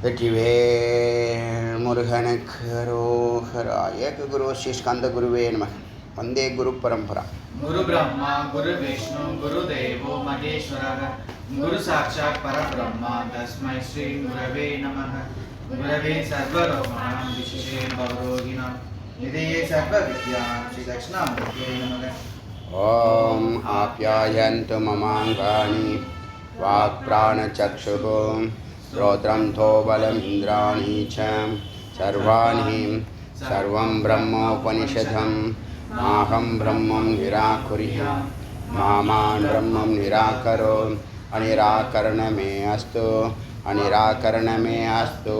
வெற்றிவேல் முருகனுக்கு அரோகரா. ஏக குரு ஸ்ரீ ஸ்கந்த குருவே நமக. வந்தே குரு பரம்பரா. குரு பிரம்மா குரு விஷ்ணு குரு தேவோ மகேஸ்வரः குரு சாட்சாத் பரபிரம்மா தஸ்மை ஸ்ரீ குரவே நமः. குரவே சர்வரோகாணாம் விசேஷே பவரோகிணாம் நிதயே சர்வ வித்யானாம் ஸ்ரீ தட்சிணாமூர்த்தயே நமः. ஓம் ஆப்யாயந்து மமாங்கானி வாக் பிராணசக்ஷுः ஸ்ரோத்ரம் தோபலம் இந்திராணி ச சர்வாணி சர்வம் பிரம்மோபனிஷதம் மாஹம் பிரம்மம் நிராகுர்யாம் மாமான் பிரம்மம் நிராகரோ அனிராகரணமே அஸ்து அனிராகரணமே அஸ்து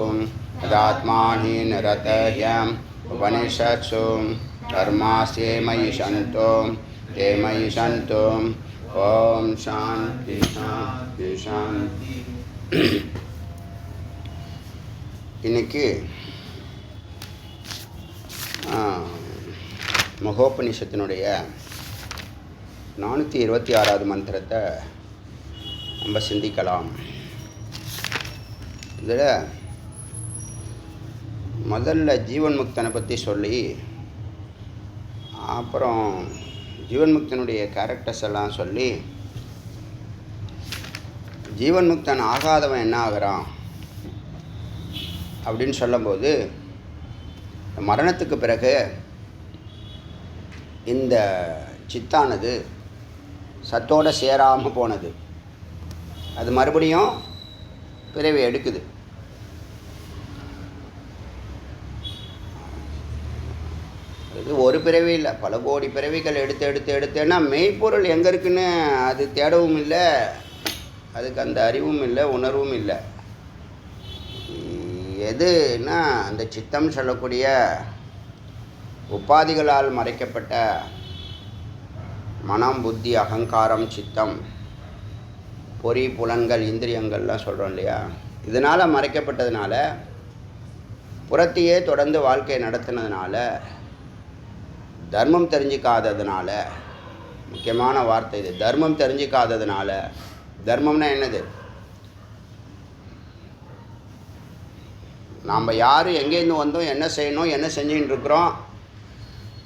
ததாத்மானி நிரதஹ்யம் உபனிஷத்சு கர்மாஸ்யே மயி சந்தோ தே மயி சந்தோ. ஓம் சாந்தி சாந்தி சாந்தி. இன்னைக்கு மகோபனிஷத்தினுடைய 426வது மந்திரத்தை நம்ம சிந்திக்கலாம். இதில் முதல்ல ஜீவன் முக்தனை பற்றி சொல்லி அப்புறம் ஜீவன் முக்தனுடைய கேரக்டர்ஸ் எல்லாம் சொல்லி ஜீவன் முக்தன் ஆகாதவன் என்ன ஆகிறான் அப்படின்னு சொல்லும்போது மரணத்துக்கு பிறகு இந்த சித்தானது சத்தோடு சேராமல் போனது, அது மறுபடியும் பிறவி எடுக்குது. அது ஒரு பிறவி இல்லை, பல கோடி பிறவிகள் எடுத்தேன்னா மெய்ப்பொருள் எங்கே இருக்குன்னு அது தேடவும் இல்லை, அதுக்கு அந்த அறிவும் இல்லை, உணர்வும் இல்லை. எதுனா அந்த சித்தம் சொல்லக்கூடிய உபாதிகளால் மறைக்கப்பட்ட மனம், புத்தி, அகங்காரம், சித்தம், பொறி, புலன்கள், இந்திரியங்கள்லாம் சொல்கிறோம் இல்லையா, இதனால் மறைக்கப்பட்டதுனால, புறத்தையே தொடர்ந்து வாழ்க்கையை நடத்தினதுனால, தர்மம் தெரிஞ்சிக்காததுனால, முக்கியமான வார்த்தை இது, தர்மம் தெரிஞ்சிக்காததுனால. தர்மம்னா என்னது? நாம் யார், எங்கேருந்து வந்தோம், என்ன செய்யணும், என்ன செஞ்சுக்கிட்டு இருக்கிறோம்,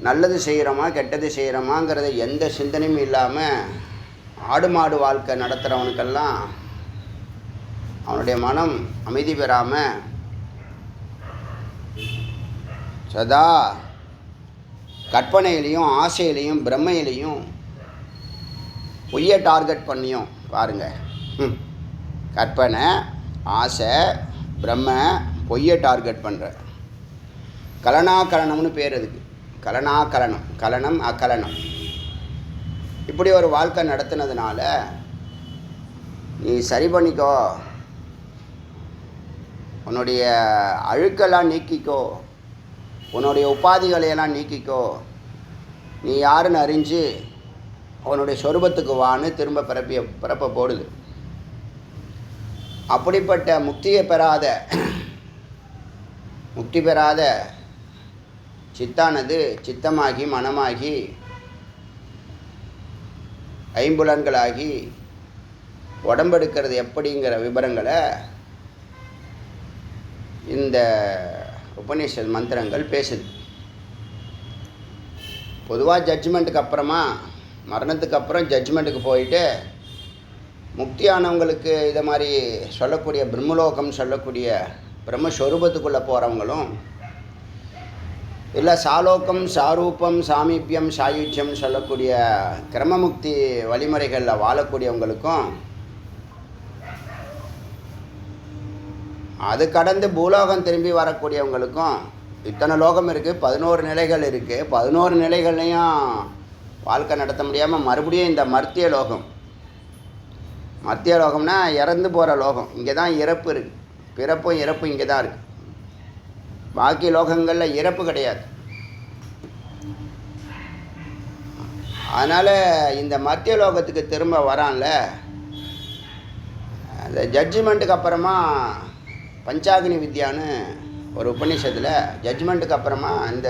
நல்லது செய்கிறோமா கெட்டது செய்கிறோமாங்கிறத எந்த சிந்தனையும் இல்லாமல் ஆடு மாடு வாழ்க்கை நடத்துகிறவனுக்கெல்லாம் அவனுடைய மனம் அமைதி பெறாமல் சதா கற்பனையிலையும் ஆசையிலையும் பிரம்மையிலையும் பொய்யை டார்கெட் பண்ணியும் பாருங்கள். கற்பனை, ஆசை, பிரம்ம, பொய்யை டார்கெட் பண்ணுற கலனாகலனம்னு பேர் அதுக்கு. கலனாகலனம், கலனம் அகலனம், இப்படி ஒரு வாழ்க்கை நடத்தினதுனால நீ சரி பண்ணிக்கோ, உன்னுடைய அழுக்கெல்லாம் நீக்கிக்கோ, உன்னுடைய உபாதிகளையெல்லாம் நீக்கிக்கோ, நீ யாருன்னு அறிஞ்சு அவனுடைய சொரூபத்துக்கு வான்னு திரும்ப பிறப்ப போடுது. அப்படிப்பட்ட முக்தி பெறாத சித்தானது சித்தமாகி மனமாகி ஐம்புலன்களாகி உடம்பெடுக்கிறது எப்படிங்கிற விவரங்களை இந்த உபநிஷத் மந்திரங்கள் பேசுது. பொதுவாக ஜட்ஜ்மெண்ட்டுக்கு அப்புறமா, மரணத்துக்கு அப்புறம் ஜட்ஜ்மெண்ட்டுக்கு போயிட்டு முக்தியானவங்களுக்கு இதை மாதிரி சொல்லக்கூடிய பிரம்மலோகம் சொல்லக்கூடிய பிரம்மஸ்வரூபத்துக்குள்ளே போகிறவங்களும், இல்லை சாலோக்கம், சாரூபம், சாமீபியம், சாயுஜ்யம் சொல்லக்கூடிய கிரமமுக்தி வழிமுறைகளில் வாழக்கூடியவங்களுக்கும், அது கடந்து பூலோகம் திரும்பி வரக்கூடியவங்களுக்கும் இத்தனை லோகம் இருக்குது, 11 நிலைகள் இருக்குது. 11 நிலைகள்லையும் வாழ்க்கை நடத்த முடியாமல் மறுபடியும் இந்த மர்த்திய லோகம், மர்த்திய லோகம்னா இறந்து போகிற லோகம், இங்கே தான் இறப்பு இருக்குது. பிறப்பும் இறப்பும் இங்கே தான் இருக்குது. பாக்கி லோகங்களில் இறப்பு கிடையாது. அதனால் இந்த மத்திய லோகத்துக்கு திரும்ப வரான்ல, அந்த ஜட்ஜ்மெண்ட்டுக்கு அப்புறமா பஞ்சாக்னி வித்யான்னு ஒரு உபநிஷத்தில் ஜட்ஜ்மெண்ட்டுக்கு அப்புறமா இந்த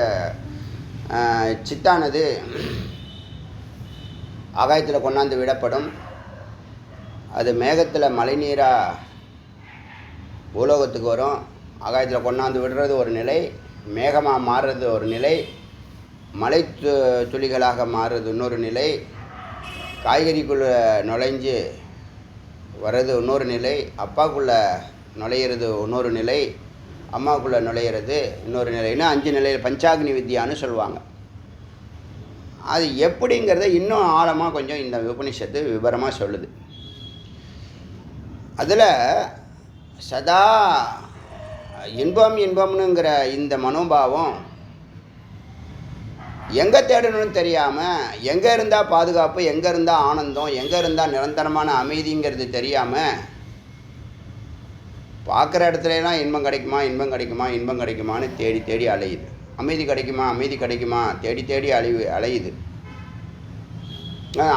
சித்தானது ஆகாயத்தில் கொண்டாந்து விடப்படும். அது மேகத்தில் மழைநீராக பூலோகத்துக்கு வரும். ஆகாயத்தில் கொண்டாந்து விடுறது ஒரு நிலை, மேகமாக மாறுறது ஒரு நிலை, மழை துளிகளாக மாறுறது இன்னொரு நிலை, காய்கறிக்குள்ளே நுழைஞ்சு வர்றது இன்னொரு நிலை, அப்பாக்குள்ளே நுழையிறது இன்னொரு நிலை, அம்மாவுக்குள்ளே நுழையிறது இன்னொரு நிலைன்னா 5 நிலையில் பஞ்சாக்னி வித்யான்னு சொல்லுவாங்க. அது எப்படிங்கிறத இன்னும் ஆழமாக கொஞ்சம் இந்த உபனிஷத்து விவரமாக சொல்லுது. அதில் சதா இன்பம்னுங்கிற இந்த மனோபாவம் எங்கே தேடணும்னு தெரியாமல், எங்கே இருந்தால் பாதுகாப்பு, எங்கே இருந்தால் ஆனந்தம், எங்கே இருந்தால் நிரந்தரமான அமைதிங்கிறது தெரியாமல் பார்க்குற இடத்துலலாம் இன்பம் கிடைக்குமான்னு தேடி தேடி அலையுது. அமைதி கிடைக்குமா தேடி தேடி அலையுது.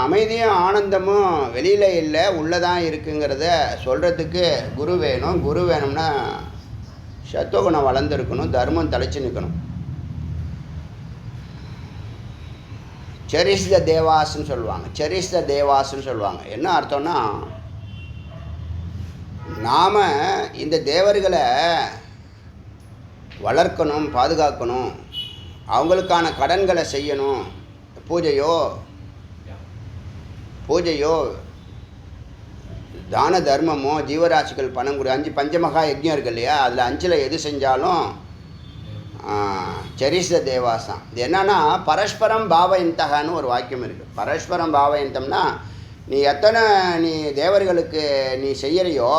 அமைதியும் ஆனந்தமும் வெளியில் இல்லை, உள்ளே தான் இருக்குங்கிறத சொல்கிறதுக்கு குரு வேணும். குரு வேணும்னா சத்துவகுணம் வளர்ந்துருக்கணும், தர்மம் தலைச்சு நிற்கணும். செரிஷ் த தேவாஸ்ன்னு சொல்லுவாங்க. என்ன அர்த்தம்னா, நாம் இந்த தேவர்களை வளர்க்கணும், பாதுகாக்கணும், அவங்களுக்கான கடன்களை செய்யணும். பூஜையோ தான தர்மமோ ஜீவராசிகள் பணம் கொடு 5 பஞ்சமகா யஜ்யம் இருக்கு இல்லையா, அதில் 5ல் எது செஞ்சாலும் சரிஷ்ட தேவாசம். இது என்னன்னா பரஸ்பரம் பாவயந்தகான்னு ஒரு வாக்கியம் இருக்குது. பரஸ்பரம் பாவயந்தம்னா நீ எத்தனை தேவர்களுக்கு நீ செய்யறியோ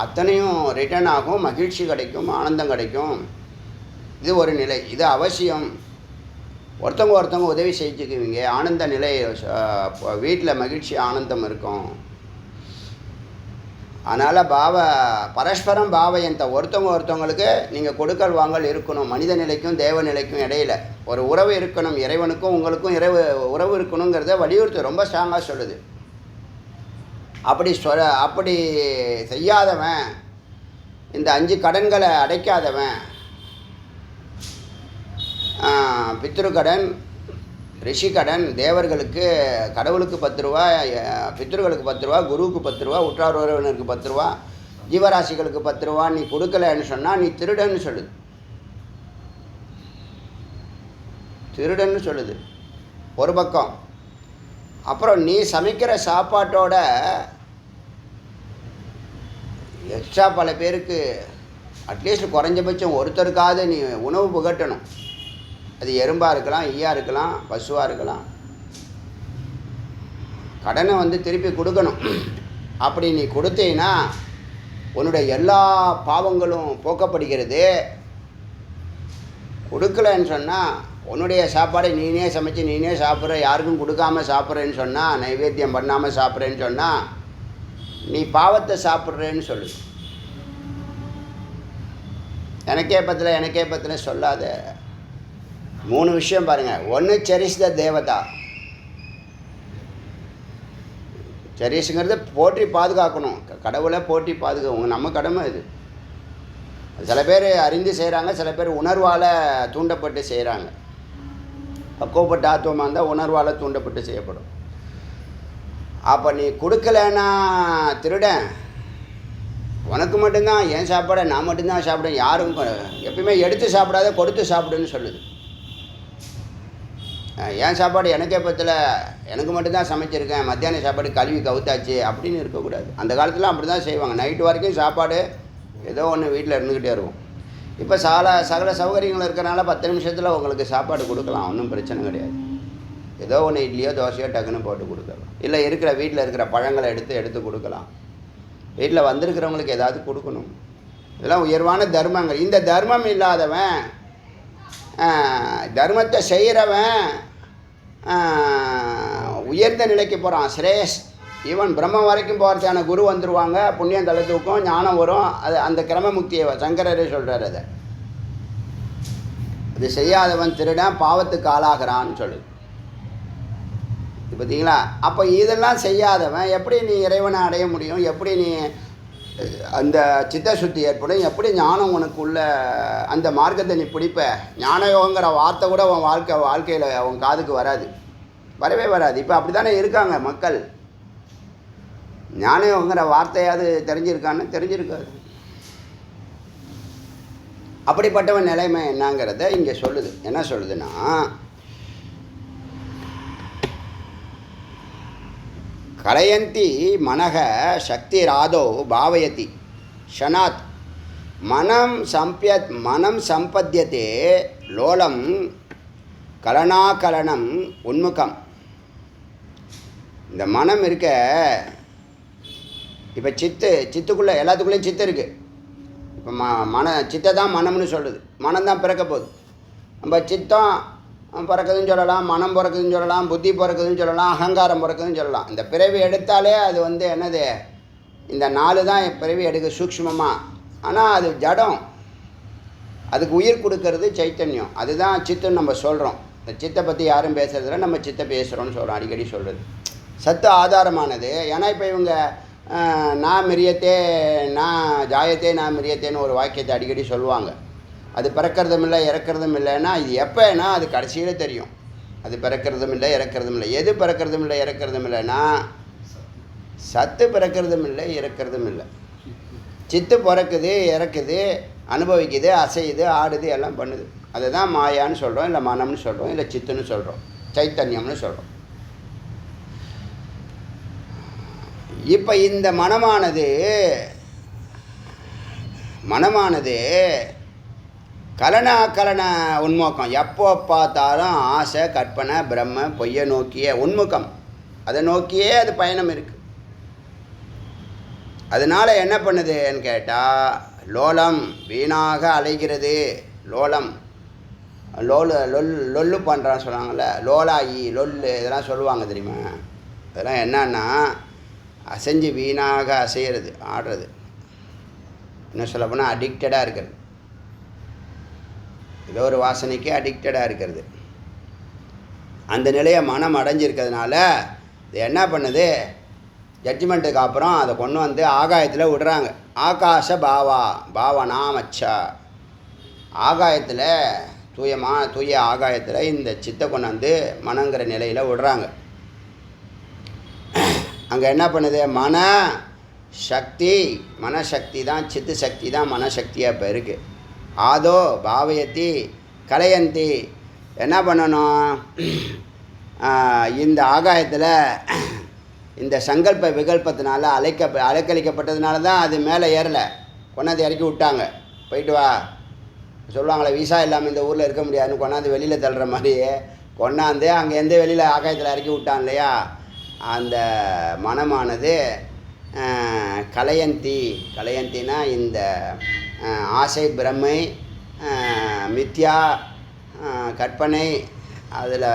அத்தனையும் ரிட்டர்ன் ஆகும், மகிழ்ச்சி கிடைக்கும், ஆனந்தம் கிடைக்கும். இது ஒரு நிலை, இது அவசியம். ஒருத்தவங்க உதவி செஞ்சுக்குவீங்க, ஆனந்த நிலை, வீட்டில் மகிழ்ச்சி ஆனந்தம் இருக்கும். அதனால் பரஸ்பரம் பாவயந்த ஒருத்தவங்களுக்கு நீங்கள் கொடுக்கல் வாங்கல் இருக்கணும். மனித நிலைக்கும் தேவ நிலைக்கும் இடையில் ஒரு உறவு இருக்கணும். இறைவனுக்கும் உங்களுக்கும் உறவு இருக்கணுங்கிறத வலியுறுத்து ரொம்ப ஸ்ட்ராங்காக சொல்லுது. அப்படி செய்யாதவன், இந்த 5 கடன்களை அடைக்காதவன், பித்ருக்கடன், ரிஷிக்கடன், தேவர்களுக்கு, கடவுளுக்கு 10 ரூபா, பித்ருக்களுக்கு 10 ரூபா, குருவுக்கு 10 ரூபா, உற்றார் உறவினருக்கு 10 ரூபா, ஜீவராசிகளுக்கு 10 ரூபா நீ கொடுக்கலன்னு சொன்னால் நீ திருடன்னு சொல்லுது ஒரு பக்கம். அப்புறம் நீ சமைக்கிற சாப்பாட்டோட எக்ஸ்ட்ரா பல பேருக்கு அட்லீஸ்ட் குறைஞ்சபட்சம் ஒருத்தருக்காவது நீ உணவு புகட்டணும். அது எறும்பாக இருக்கலாம், ஈயாக இருக்கலாம், பசுவாக இருக்கலாம். கடனை திருப்பி கொடுக்கணும். அப்படி நீ கொடுத்தீங்கன்னா உன்னுடைய எல்லா பாவங்களும் போக்கப்படுகிறது. கொடுக்கலன்னு சொன்னால் உன்னுடைய சாப்பாடை நீனே சமைச்சு நீனே சாப்பிட்ற, யாருக்கும் கொடுக்காமல் சாப்பிட்றேன்னு சொன்னால், நைவேத்தியம் பண்ணாமல் சாப்பிட்றேன்னு சொன்னால் நீ பாவத்தை சாப்பிட்றேன்னு சொல்லு. எனக்கே பத்தல சொல்லாத. 3 விஷயம் பாருங்கள். ஒன்று செரிஷ் த தேவதா. செரிஷ்ங்கிறது போற்றி பாதுகாக்கணும். கடவுளை போற்றி பாதுகாக்கணும், நம்ம கடமை இது. சில பேர் அறிந்து செய்கிறாங்க, சில பேர் உணர்வால் தூண்டப்பட்டு செய்கிறாங்க. பக்குவப்பட்ட ஆத்வமாக இருந்தால் உணர்வால் தூண்டப்பட்டு செய்யப்படும். அப்போ நீ கொடுக்கலன்னா திருடன். உனக்கு மட்டும்தான் என் சாப்பாடை நான் மட்டும்தான் சாப்பிடுவேன், யாரும் எப்பயுமே எடுத்து சாப்பிடாத, கொடுத்து சாப்பிடுன்னு சொல்லுது. என் சாப்பாடு எனக்கே பத்தல, எனக்கு மட்டும்தான் சமைச்சிருக்கேன், மத்தியான சாப்பாடு கழுவி கவுத்தாச்சு அப்படின்னு இருக்கக்கூடாது. அந்த காலத்தில் அப்படி தான் செய்வாங்க. நைட்டு வரைக்கும் சாப்பாடு ஏதோ ஒன்று வீட்டில் இருந்துக்கிட்டே இருக்கும். இப்போ சகல சௌகரியங்கள் இருக்கிறனால 10 நிமிஷத்தில் உங்களுக்கு சாப்பாடு கொடுக்கலாம், ஒன்றும் பிரச்சனை கிடையாது. ஏதோ ஒன்று இட்லியோ தோசையோ டக்குன்னு போட்டு கொடுக்கலாம். இல்லை வீட்டில் இருக்கிற பழங்களை எடுத்து கொடுக்கலாம். வீட்டில் வந்திருக்கிறவங்களுக்கு ஏதாவது கொடுக்கணும். இதெல்லாம் உயர்வான தர்மங்கள். இந்த தர்மம் இல்லாதவன், தர்மத்தை செய்கிறவன் உயர்ந்த நிலைக்கு போகிறான். ஸ்ரேஷ் ஈவன் பிரம்மம் வரைக்கும் போகிறதுக்கான குரு வந்துடுவாங்க. புண்ணியம் தலை தூக்கும், ஞானம் வரும். அது அந்த கிரமமுக்தியை சங்கரரே சொல்கிறார். அது செய்யாதவன் திருடன், பாவத்துக்கு ஆளாகிறான்னு சொல்லுது. பார்த்தீங்களா? அப்போ இதெல்லாம் செய்யாதவன் எப்படி நீ இறைவனை அடைய முடியும்? எப்படி நீ அந்த சித்த சுத்தி ஏற்படும். எப்படி ஞானம் உனக்குள்ள அந்த மார்க்கத்தை நீ பிடிப்ப? ஞானயோகங்கிற வார்த்தை கூட உன் வாழ்க்கையில் உன் காதுக்கு வராது, வரவே வராது. இப்போ அப்படி தானே இருக்காங்க மக்கள். ஞானயோகங்கிற வார்த்தையாவது தெரிஞ்சிருக்கான்னு தெரிஞ்சிருக்காது. அப்படிப்பட்டவன் நிலைமை என்னங்கிறத இங்கே சொல்லுது. என்ன சொல்லுதுன்னா, கலயந்தி மனக சக்தி ராதோ பாவயதி ஷனாத் மனம் சம்பத்தியதே லோலம் கலனாகலனம் உன்முகம். இந்த மனம் இருக்க, இப்போ சித்துக்குள்ளே எல்லாத்துக்குள்ளேயும் சித்து இருக்குது. இப்போ சித்தை தான் மனம்னு சொல்லுது. மனம் தான் பிறக்க போகுது. நம்ம சித்தம் பிறக்குதுன்னு சொல்லலாம், மனம் பிறக்குதுன்னு சொல்லலாம், புத்தி பிறக்குதுன்னு சொல்லலாம், அகங்காரம் பிறக்குதுன்னு சொல்லலாம். இந்த பிறவி எடுத்தாலே அது என்னது, இந்த 4 தான் பிறவி எடுக்க சூக்ஷ்மமாக. ஆனால் அது ஜடம், அதுக்கு உயிர் கொடுக்கறது சைத்தன்யம். அதுதான் சித்துன்னு நம்ம சொல்கிறோம். இந்த சித்தை பற்றி யாரும் பேசுறதில்ல, நம்ம சித்தை பேசுகிறோன்னு சொல்கிறோம், அடிக்கடி சொல்கிறது. சத்து ஆதாரமானது. ஏன்னா இப்போ இவங்க நான் மிரியத்தே நான் ஜாயத்தே நான் மிரியத்தேன்னு ஒரு வாக்கியத்தை அடிக்கடி சொல்லுவாங்க. அது பிறக்கிறதும் இல்லை இறக்கிறதும் இல்லைன்னா இது எப்போனா அது கடைசியில் தெரியும். அது பிறக்கிறதும் இல்லை இறக்கிறதும் இல்லை. எது பிறக்கிறதும் இல்லை இறக்கிறதும் இல்லைன்னா சத்து பிறக்கிறதும் இல்லை இறக்கிறதும் இல்லை. சித்து பிறக்குது இறக்குது, அனுபவிக்குது, அசையுது, ஆடுது, எல்லாம் பண்ணுது. அதை தான் மாயான்னு சொல்கிறோம், இல்லை மனம்னு சொல்கிறோம், இல்லை சித்துன்னு சொல்கிறோம், சைத்தன்யம்னு சொல்கிறோம். இப்போ இந்த மனமானது கலன உன்முகம். எப்போ பார்த்தாலும் ஆசை, கற்பனை, பிரம்ம, பொய்யை நோக்கிய உன்முகம். அதை நோக்கியே அது பயணம் இருக்குது. அதனால் என்ன பண்ணுதுன்னு கேட்டால் லோலம் வீணாக அலைகிறது. லோலம் லொல்லு பண்ணுறான்னு சொல்லுவாங்கள்ல, லோலாயி லொல்லு இதெல்லாம் சொல்லுவாங்க தெரியுமா? அதெல்லாம் என்னன்னா அசைஞ்சு வீணாக அசைகிறது, ஆடுறது. என்ன சொல்ல போனால் அடிக்டடாக இருக்கிறது. ஏதோ ஒரு வாசனைக்கு அடிக்டடாக இருக்கிறது. அந்த நிலையை மனம் அடைஞ்சிருக்கிறதுனால இது என்ன பண்ணுது, ஜட்ஜ்மெண்ட்டுக்கு அப்புறம் அதை கொண்டு ஆகாயத்தில் விடுறாங்க. ஆகாச பாவனாமச்சா. ஆகாயத்தில் தூய ஆகாயத்தில் இந்த சித்தை கொண்டாந்து மனங்கிற நிலையில் விடுறாங்க. அங்கே என்ன பண்ணுது, மனசக்தி தான், சித்து சக்தி தான் மனசக்தியாக இப்போ இருக்குது. ஆதோ பாவயத்தி கலையந்தி. என்ன பண்ணணும், இந்த ஆகாயத்தில் இந்த சங்கல்ப விகல்பத்தினால அலைக்கழிக்கப்பட்டதுனால தான் அது மேலே ஏறலை, கொண்டாந்து இறக்கி விட்டாங்க. போயிட்டு வா சொல்லுவாங்களே, விசா இல்லாமல் இந்த ஊரில் இருக்க முடியாதுன்னு கொண்டாந்து வெளியில் தள்ளுற மாதிரி கொண்டாந்து அங்கே எந்த வெளியில் ஆகாயத்தில் இறக்கி விட்டான் இல்லையா. அந்த மனமானது கலையந்தினா இந்த ஆசை, பிரமை, மித்யா, கற்பனை, அதில்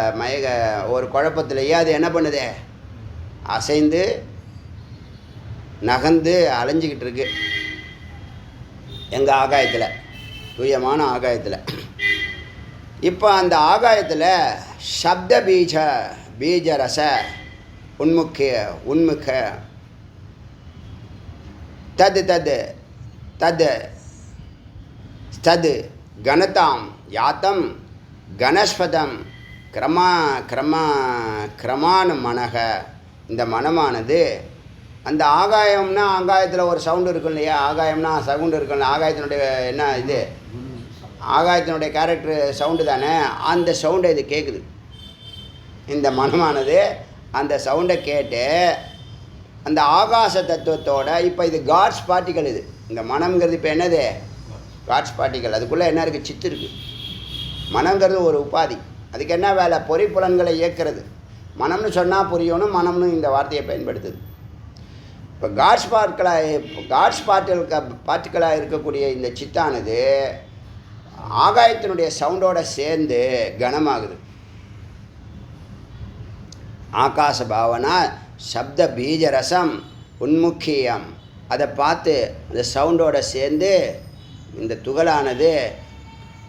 ஒரு குழப்பத்திலேயே அது என்ன பண்ணுது, அசைந்து நகர்ந்து அலைஞ்சிக்கிட்டு இருக்கு எங்கள் ஆகாயத்தில், தூயமான ஆகாயத்தில். இப்போ அந்த ஆகாயத்தில் சப்த பீஜ ரச உன்முக தது கணதாம் யாத்தம் கணஸ்பதம் கிரமான மனக. இந்த மனமானது அந்த ஆகாயம்னா, ஆகாயத்தில் ஒரு சவுண்டு இருக்கும் இல்லையா, ஆகாயம்னா சவுண்டு இருக்கும் இல்லையா, ஆகாயத்தினுடைய என்ன இது, ஆகாயத்தினுடைய கேரக்டர் சவுண்டு தானே, அந்த சவுண்டை இது கேட்குது. இந்த மனமானது அந்த சவுண்டை கேட்டு அந்த ஆகாச தத்துவத்தோட, இப்போ இது காட்ஸ் பார்ட்டிக்கல். இது இந்த மனம்ங்கிறது இப்போ என்னது, காட்ஸ் பார்ட்டிக்கல். அதுக்குள்ளே என்ன இருக்குது, சித்து இருக்குது. மனங்கிறது ஒரு உபாதி. அதுக்கு என்ன வேலை, பொறிப்புலன்களை இயக்கிறது. மனம்னு சொன்னால் புரியணும், மனம்னு இந்த வார்த்தையை பயன்படுத்துது. இப்போ காட்ஸ் பார்ட்டிக்கலாக இருக்கக்கூடிய இந்த சித்தானது ஆகாயத்தினுடைய சவுண்டோடு சேர்ந்து கனமாகுது. ஆகாச பாவனா சப்த பீஜ ரசம் உன்முக்கியம். அதை பார்த்து அந்த சவுண்டோடு சேர்ந்து இந்த துகளானது,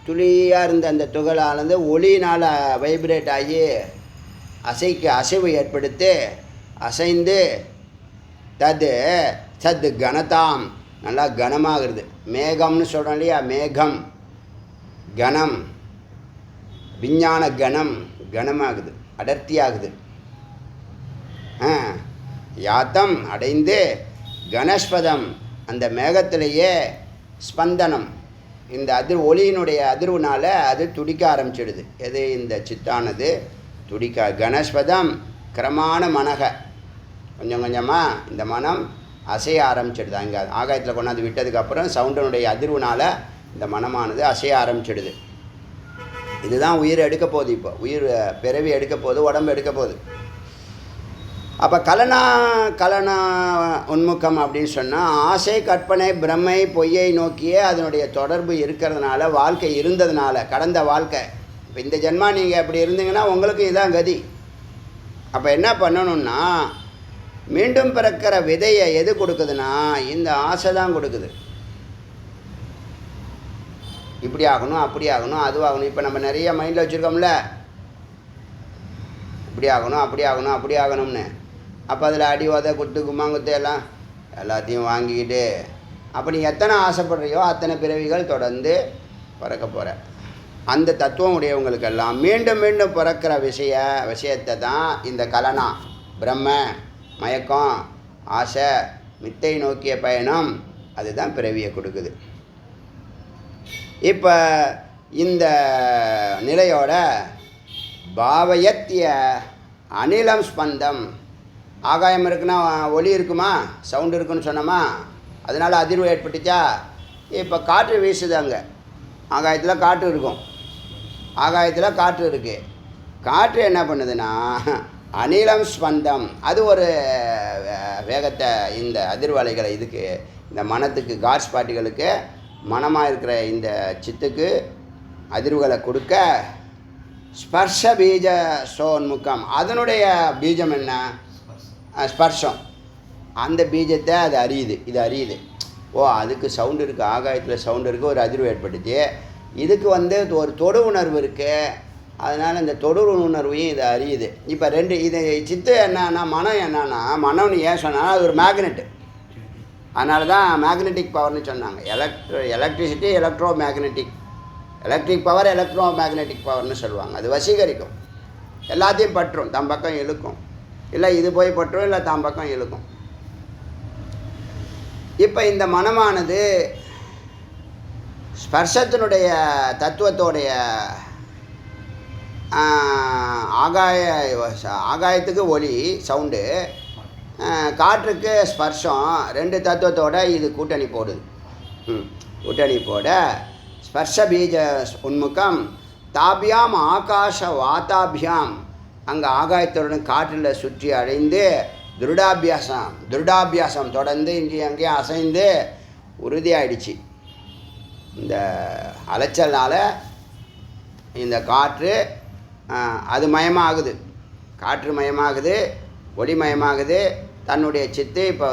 துளியாக இருந்த அந்த துகளானது ஒளியினால் வைப்ரேட் ஆகி அசைவு ஏற்படுத்தி அசைந்து தது கணதாம் நல்லா கனமாகிறது. மேகம்னு சொல்கிறோம் இல்லையா, மேகம் கணம், விஞ்ஞான கணம் கனமாகுது, அடர்த்தியாகுது. யாத்தம் அடைந்து கணஸ்பதம் அந்த மேகத்திலேயே ஸ்பந்தனம், இந்த ஒளியினுடைய அதிர்வுனால அது துடிக்க ஆரம்பிச்சிடுது. எது இந்த சித்தானது துடிக்க. கணஸ்பதம் கிரமான மனக, கொஞ்சம் கொஞ்சமாக இந்த மனம் அசைய ஆரம்பிச்சிடுது. அங்கே ஆகாயத்தில் கொண்டாந்து விட்டதுக்கப்புறம் சவுண்டனுடைய அதிர்வுனால் இந்த மனமானது அசைய ஆரம்பிச்சிடுது. இதுதான் உயிர் எடுக்க போகுது. இப்போ உயிர் பிறவி எடுக்க போகுது, உடம்பு எடுக்க போகுது. அப்போ கலனா உன்முகம் அப்படின்னு சொன்னால் ஆசை, கற்பனை, பிரம்மை, பொய்யை நோக்கியே அதனுடைய தொடர்பு இருக்கிறதுனால, வாழ்க்கை இருந்ததுனால, கடந்த வாழ்க்கை. இப்போ இந்த ஜென்மா நீங்கள் அப்படி இருந்தீங்கன்னா உங்களுக்கு இதான் கதி. அப்போ என்ன பண்ணணும்னா, மீண்டும் பிறக்கிற விதையை எது கொடுக்குதுன்னா இந்த ஆசை தான் கொடுக்குது. இப்படி ஆகணும், அப்படி ஆகணும், அதுவாகணும். இப்போ நம்ம நிறைய மைண்டில் வச்சுருக்கோம்ல, இப்படி ஆகணும், அப்படி ஆகணும், அப்படி ஆகணும்னு. அப்போ அதில் அடி உதை குத்து கும்மாங்குத்து எல்லாம் எல்லாத்தையும் வாங்கிக்கிட்டு அப்போ நீ எத்தனை ஆசைப்படுறியோ அத்தனை பிறவிகள் தொடர்ந்து பிறக்க போகிற. அந்த தத்துவம் உடையவங்களுக்கெல்லாம் மீண்டும் மீண்டும் பிறக்கிற விஷயத்தை தான் இந்த கலனா, பிரம்ம, மயக்கம், ஆசை, மித்தை நோக்கிய பயணம், அதுதான் பிறவியை கொடுக்குது. இப்போ இந்த நிலையோட பாவயத்திய அனிலம் ஸ்பந்தம், ஆகாயம் இருக்குன்னா ஒலி இருக்குமா, சவுண்டு இருக்குன்னு சொன்னோமா, அதனால் அதிர்வு ஏற்பட்டுச்சா. இப்போ காற்று வீசுது, அங்கே ஆகாயத்தில் காற்று இருக்கும், ஆகாயத்தில் காற்று இருக்குது. காற்று என்ன பண்ணுதுன்னா அனிலம் ஸ்பந்தம், அது ஒரு வேகத்தை, இந்த அதிர்வலைகளை இதுக்கு, இந்த மனத்துக்கு, காட்ஸ் பார்ட்டிகளுக்கு, மனமாக இருக்கிற இந்த சித்துக்கு அதிர்வுகளை கொடுக்க ஸ்பர்ஷ பீஜ சோன்முகம், அதனுடைய பீஜம் என்ன, ஸ்பர்ஷம். அந்த பீஜத்தை அது அறியுது, இது அறியுது. ஓ, அதுக்கு சவுண்டு இருக்குது, ஆகாயத்தில் சவுண்டு இருக்குது, ஒரு அதிர்வு ஏற்பட்டுச்சு. இதுக்கு ஒரு தொடு உணர்வு இருக்குது, அதனால் இந்த தொடு உணர்வையும் இது அறியுது. இப்போ ரெண்டு இது சித்து என்னன்னா, மனம் என்னன்னா, மனம்னு ஏன் சொன்னால் அது ஒரு மேக்னெட்டு, அதனால தான் மேக்னெட்டிக் பவர்னு சொன்னாங்க. Electricity electro magnetic, electric power electro magnetic பவர்னு சொல்லுவாங்க. அது வசீகரிக்கும், எல்லாத்தையும் பற்றும், தம் பக்கம் இழுக்கும். இல்லை இது போய் பற்றும், இல்லை தாம் பக்கம் இழுக்கும். இப்போ இந்த மனமானது ஸ்பர்ஷத்தினுடைய தத்துவத்தோடைய ஆகாயத்துக்கு ஒலி சவுண்டு, காற்றுக்கு ஸ்பர்ஷம், ரெண்டு தத்துவத்தோட இது கூட்டணி போடுது. கூட்டணி போட ஸ்பர்ஷ பீஜ உன்முகம் தாபியாம் ஆகாஷ வாத்தாபியாம், அங்கே ஆகாயத்துடன் காற்றில் சுற்றி அடைந்து திருடாபியாசம் தொடர்ந்து இங்கே அங்கேயும் அசைந்து உறுதியாயிடுச்சு. இந்த அலைச்சல்னால் இந்த காற்று அது மயமாகுது, காற்று மயமாகுது, ஒளிமயமாகுது. தன்னுடைய சித்து இப்போ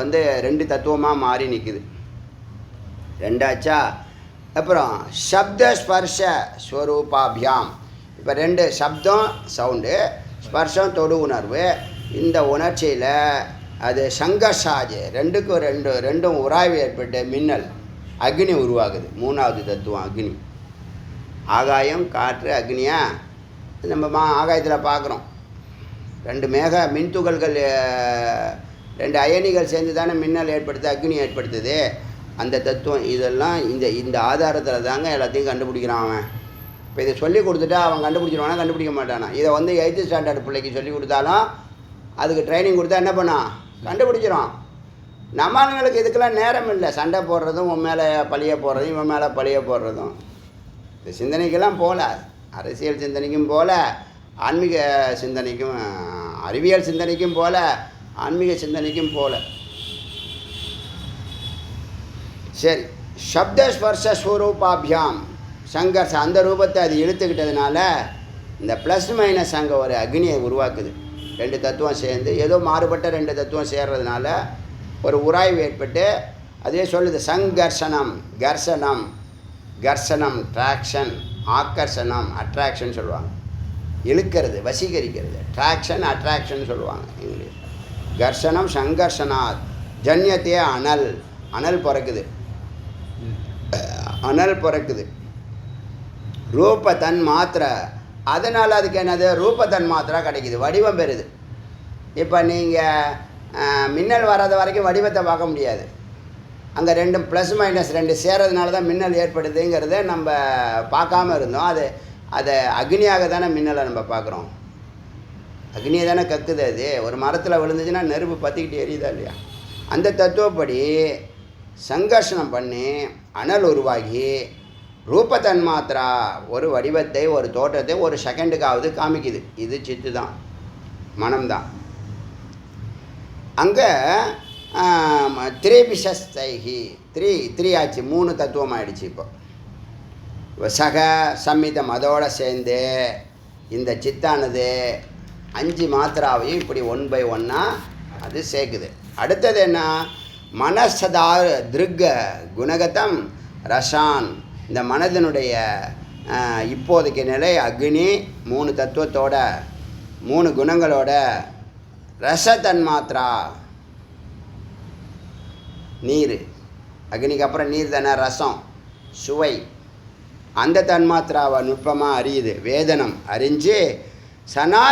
ரெண்டு தத்துவமாக மாறி நிற்குது. ரெண்டாச்சா. அப்புறம் சப்த ஸ்பர்ஷ ஸ்வரூபாபியாம், இப்போ ரெண்டு சப்தம் சவுண்டு, ஸ்பர்ஷம் தொடு உணர்வு. இந்த உணர்ச்சியில் அது சங்கர்ஷாஜ், ரெண்டும் உராய்வு ஏற்பட்டு மின்னல் அக்னி உருவாகுது. மூணாவது தத்துவம் அக்னி. ஆகாயம், காற்று, அக்னியா நம்ம ஆகாயத்தில் பார்க்குறோம். ரெண்டு மின்துகள்கள், ரெண்டு அயனிகள் சேர்ந்து தானே மின்னல் ஏற்படுத்து, அக்னி ஏற்படுத்துது. அந்த தத்துவம் இதெல்லாம் இந்த ஆதாரத்தில் தாங்க எல்லாத்தையும் கண்டுபிடிக்கிறான் அவன். இப்போ இதை சொல்லி கொடுத்துட்டா அவன் கண்டுபிடிச்சிருவானா, கண்டுபிடிக்க மாட்டானா. இதை 8th ஸ்டாண்டர்ட் பிள்ளைக்கு சொல்லி கொடுத்தாலும் அதுக்கு ட்ரைனிங் கொடுத்தா என்ன பண்ணான், கண்டுபிடிச்சிடும். நம்மளுங்களுக்கு இதுக்கெல்லாம் நேரம் இல்லை. சண்டை போடுறதும், உன் மேலே பழிய போடுறதும், இவன் மேலே பழிய போடுறதும். இந்த சிந்தனைக்கெல்லாம் போகல, அரசியல் சிந்தனைக்கும் போகல, ஆன்மீக சிந்தனைக்கும், அறிவியல் சிந்தனைக்கும் போகல, ஆன்மீக சிந்தனைக்கும் போகல. சரி, சப்த ஸ்பர்ஷ ஸ்வரூபாபியாம் சங்கர்ஷ, அந்த ரூபத்தை அது இழுத்துக்கிட்டதுனால இந்த ப்ளஸ் மைனஸ் அங்கே ஒரு அக்னியை உருவாக்குது. ரெண்டு தத்துவம் சேர்ந்து, ஏதோ மாறுபட்ட ரெண்டு தத்துவம் சேர்றதுனால ஒரு உராய்வு ஏற்பட்டு அதே சொல்லுது. சங்கர்ஷனம், கர்ஷனம் ட்ராக்ஷன், ஆக்கர்ஷனம் அட்ராக்ஷன் சொல்லுவாங்க. இழுக்கிறது, வசீகரிக்கிறது. ட்ராக்ஷன், அட்ராக்ஷன் சொல்லுவாங்க இங்கிலீஷ். கர்ஷனம் சங்கர்ஷனாத் ஜன்யத்தே அனல், அனல் பிறக்குது. அனல் பிறக்குது. ரூப தன் மாத்திரை, அதனால் அதுக்கு என்னது ரூப தன் மாத்திரை கிடைக்குது, வடிவம் பெறுது. இப்போ நீங்கள் மின்னல் வராத வரைக்கும் வடிவத்தை பார்க்க முடியாது. அங்கே ரெண்டும் ப்ளஸ் மைனஸ் ரெண்டு சேரதுனால தான் மின்னல் ஏற்படுதுங்கிறத நம்ம பார்க்காம இருந்தோம். அதை அக்னியாக தானே மின்னலை நம்ம பார்க்குறோம். அக்னியை தானே கக்குது. அது ஒரு மரத்தில் விழுந்துச்சுன்னா நெருப்பு பற்றிக்கிட்டு எரியுதா இல்லையா? அந்த தத்துவப்படி சங்கர்ஷணம் பண்ணி அனல் உருவாகி ரூபத்தன் மாத்திரா ஒரு வடிவத்தை, ஒரு தோற்றத்தை ஒரு செகண்டுக்காவது காமிக்குது. இது சித்து தான், மனம்தான். அங்கே திரேபிஷஸ்தைகி த்ரீ ஆச்சு, 3 தத்துவம் ஆயிடுச்சு. இப்போ சக சம்மிதம் அதோட சேர்ந்து இந்த சித்தானது 5 மாத்திராவையும் இப்படி 1 by 1 அது சேர்க்குது. அடுத்தது என்ன? மனசதா திருக்க குணகதம் ரசான், இந்த மனதினுடைய இப்போதைக்கு நிலை அக்னி 3 தத்துவத்தோட 3 குணங்களோட ரசத்தன்மாத்திரா நீர், அக்னிக்கு அப்புறம் நீர் தானே ரசம், சுவை, அந்த தன்மாத்திராவை நுட்பமாக அறியுது. வேதனம் அறிஞ்சு சனா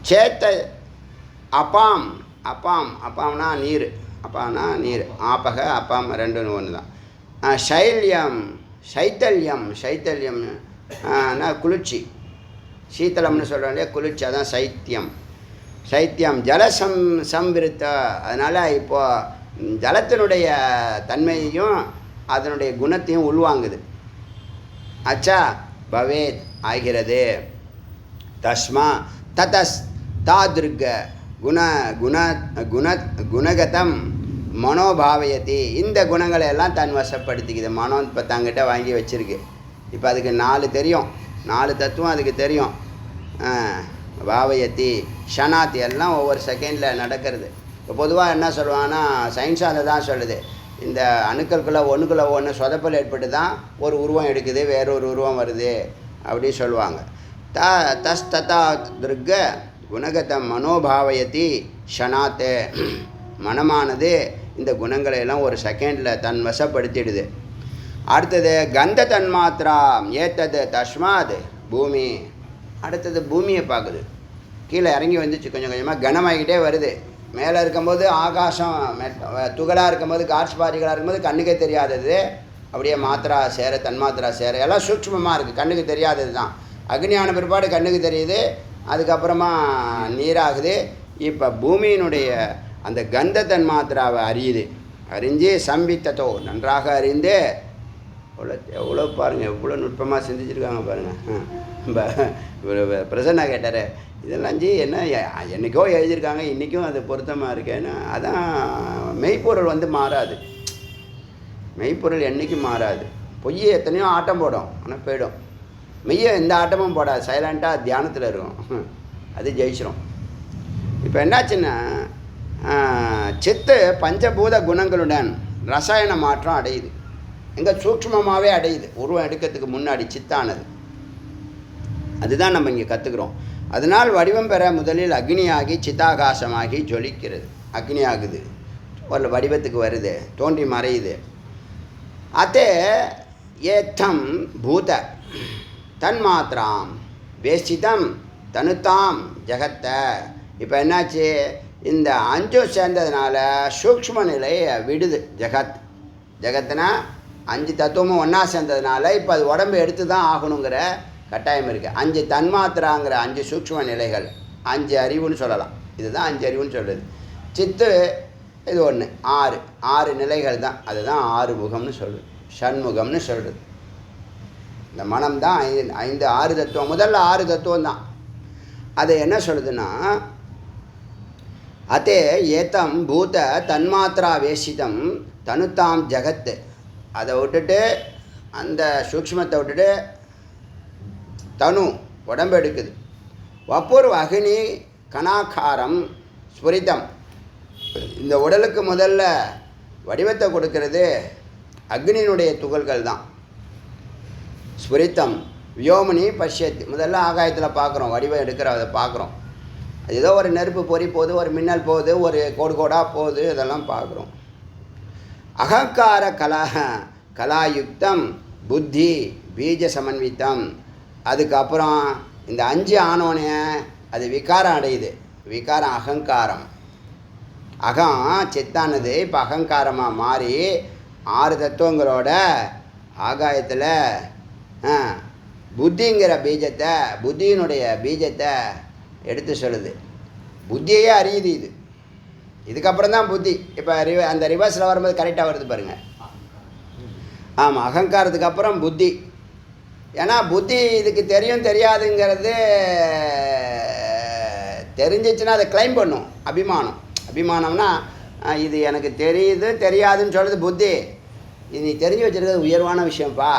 சேத்த அப்பாம் அப்பாம்னா நீர், அப்பாம்னா நீர், ஆப்பக அப்பாம் ரெண்டும் ஒன்று தான். சைத்தல்யம்னா குளிர்ச்சி, சீத்தளம்னு சொல்கிறோம் இல்லையா, குளிர்ச்சி, அதான் சைத்தியம் சம்விருத்த. அதனால் இப்போது ஜலத்தினுடைய தன்மையையும் அதனுடைய குணத்தையும் உள்வாங்குது. அச்சா பவேத் ஆகிறது. தஸ்மா ததஸ் தாதிருக்க குணகதம் மனோபாவயதி, இந்த குணங்களை எல்லாம் தன் வசப்படுத்திக்குது. மனோ இப்போ தங்கிட்ட வாங்கி வச்சுருக்கு. இப்போ அதுக்கு 4 தெரியும், 4 தத்துவம் அதுக்கு தெரியும். பாவயத்தி ஷனாத்தி எல்லாம் ஒவ்வொரு செகண்டில் நடக்கிறது. இப்போ பொதுவாக என்ன சொல்லுவாங்கன்னா, சயின்ஸும் அதை தான் சொல்லுது, இந்த அணுக்களுக்குள்ளே ஒன்றுக்குள்ளே ஒன்று சொதப்பல் ஏற்பட்டு தான் ஒரு உருவம் எடுக்குது, வேறொரு உருவம் வருது அப்படி சொல்லுவாங்க. தஸ் ததா துர்க குணகதம் மனோபாவயத்தி ஷனாத்தே, மனமானது இந்த குணங்களை எல்லாம் ஒரு செகண்டில் தன் வசப்படுத்திடுது. அடுத்தது கந்த தன்மாத்திரா ஏத்தது தஸ்மாத் பூமி, அடுத்தது பூமியை பார்க்குது. கீழே இறங்கி வந்துச்சு, கொஞ்சம் கொஞ்சமாக கனமாகிக்கிட்டே வருது. மேலே இருக்கும்போது ஆகாசம் துகளாக இருக்கும்போது, கார்ஸ் பாரிகளாக இருக்கும்போது கண்ணுக்கே தெரியாதது, அப்படியே மாத்திரா சேர தன்மாத்திரா சேர எல்லாம் சூட்சமமாக இருக்குது, கண்ணுக்கு தெரியாதது தான். அக்னியான பிற்பாடு கண்ணுக்கு தெரியுது, அதுக்கப்புறமா நீராகுது. இப்போ பூமியினுடைய அந்த கந்த தன்மாத்திராவை அறியுது. அறிஞ்சு சம்பித்ததோ நன்றாக அறிந்து, எவ்வளோ பாருங்கள், எவ்வளோ நுட்பமாக சிந்திச்சிருக்காங்க பாருங்கள். பிரசன்னா கேட்டார், இதெல்லாம் என்ன என்றைக்கோ எழுதியிருக்காங்க, இன்றைக்கும் அது பொருத்தமாக இருக்கேன்னு. அதான் மெய்ப்பொருள் மாறாது. மெய்ப்பொருள் என்றைக்கும் மாறாது. பொய்யை எத்தனையோ ஆட்டம் போடும், ஆனால் போயிடும். மெய்யை எந்த ஆட்டமும் போடாது, சைலண்ட்டாக தியானத்தில் இருக்கும், அது ஜெயிச்சிடும். இப்போ என்னாச்சுன்னா, சித்து பஞ்சபூத குணங்களுடன் ரசாயன மாற்றம் அடையுது. எங்கே சூக்ஷ்மமாகவே அடையுது, உருவம் எடுக்கிறதுக்கு முன்னாடி சித்தானது. அதுதான் நம்ம இங்கே கற்றுக்குறோம். அதனால் வடிவம் பெற முதலில் அக்னியாகி சித்தாகாசமாகி ஜொலிக்கிறது. அக்னி ஆகுது, ஒரு வடிவத்துக்கு வருது, தோன்றி மறையுது. அதே ஏத்தம் பூத தன்மாத்திராம் வேஷ்டிதம் தனுத்தாம் ஜெகத்த. இப்போ என்னாச்சு, இந்த 5 சேர்ந்ததுனால சூக்ஷ்ம நிலையை விடுது ஜெகத்னா 5 தத்துவமும் ஒன்றா சேர்ந்ததுனால இப்போ அது உடம்பு எடுத்து தான் ஆகணுங்கிற கட்டாயம் இருக்குது. 5 தன்மாத்திராங்கிற 5 சூக்ஷ்ம நிலைகள், 5 அறிவுன்னு சொல்லலாம். இதுதான் 5 அறிவுன்னு சொல்கிறது. சித்து இது 1, 6 நிலைகள் தான். அதுதான் 6 முகம்னு சொல்கிறது, ஷண்முகம்னு சொல்கிறது. இந்த மனம் தான் 6 தத்துவம். முதல்ல 6 தத்துவம் தான். அது என்ன சொல்லுதுன்னா, அதே ஏத்தம் பூத தன்மாத்திரா வேஷிதம் தனுத்தாம் ஜெகத்து. அதை விட்டுட்டு, அந்த சூக்ஷ்மத்தை விட்டுட்டு தனு உடம்பு எடுக்குது. வப்பூர் அக்னி கணாக்காரம் ஸ்புரிதம். இந்த உடலுக்கு முதல்ல வடிவத்தை கொடுக்கறது அக்னியினுடைய துகள்கள் தான். ஸ்புரித்தம் வியோமனி பஷ்யத்து. முதல்ல ஆகாயத்தில் பார்க்குறோம், வடிவம் எடுக்கிற அதை பார்க்குறோம். அது ஏதோ ஒரு நெருப்பு பொறி போகுது, ஒரு மின்னல் போகுது, ஒரு கோடு கோடாக போகுது, இதெல்லாம் பார்க்குறோம். அகங்கார கலாயுக்தம் புத்தி பீஜ சமன்வித்தம். அதுக்கப்புறம் இந்த 5 ஆனோனே அது விகாரம் அடையுது. விகாரம் அகங்காரம். அகம் சித்தானது இப்போ அகங்காரமாக மாறி 6 தத்துவங்களோட ஆகாயத்தில் புத்திங்கிற பீஜத்தை, புத்தியினுடைய பீஜத்தை எடுத்து சொல்லுது. புத்தியே அறியுது இது. இதுக்கப்புறம் தான் புத்தி. இப்போ அந்த ரிவர்ஸில் வரும்போது கரெக்டாக வருது பாருங்கள். ஆமாம், அகங்காரத்துக்கு அப்புறம் புத்தி. ஏன்னா புத்தி இதுக்கு தெரியும் தெரியாதுங்கிறது தெரிஞ்சிச்சுன்னா அதை கிளைம் பண்ணும். அபிமானம்னா இது எனக்கு தெரியுது தெரியாதுன்னு சொல்லுது புத்தி. இது நீ தெரிஞ்சு வச்சுருக்கிறது உயர்வான விஷயம்ப்பா,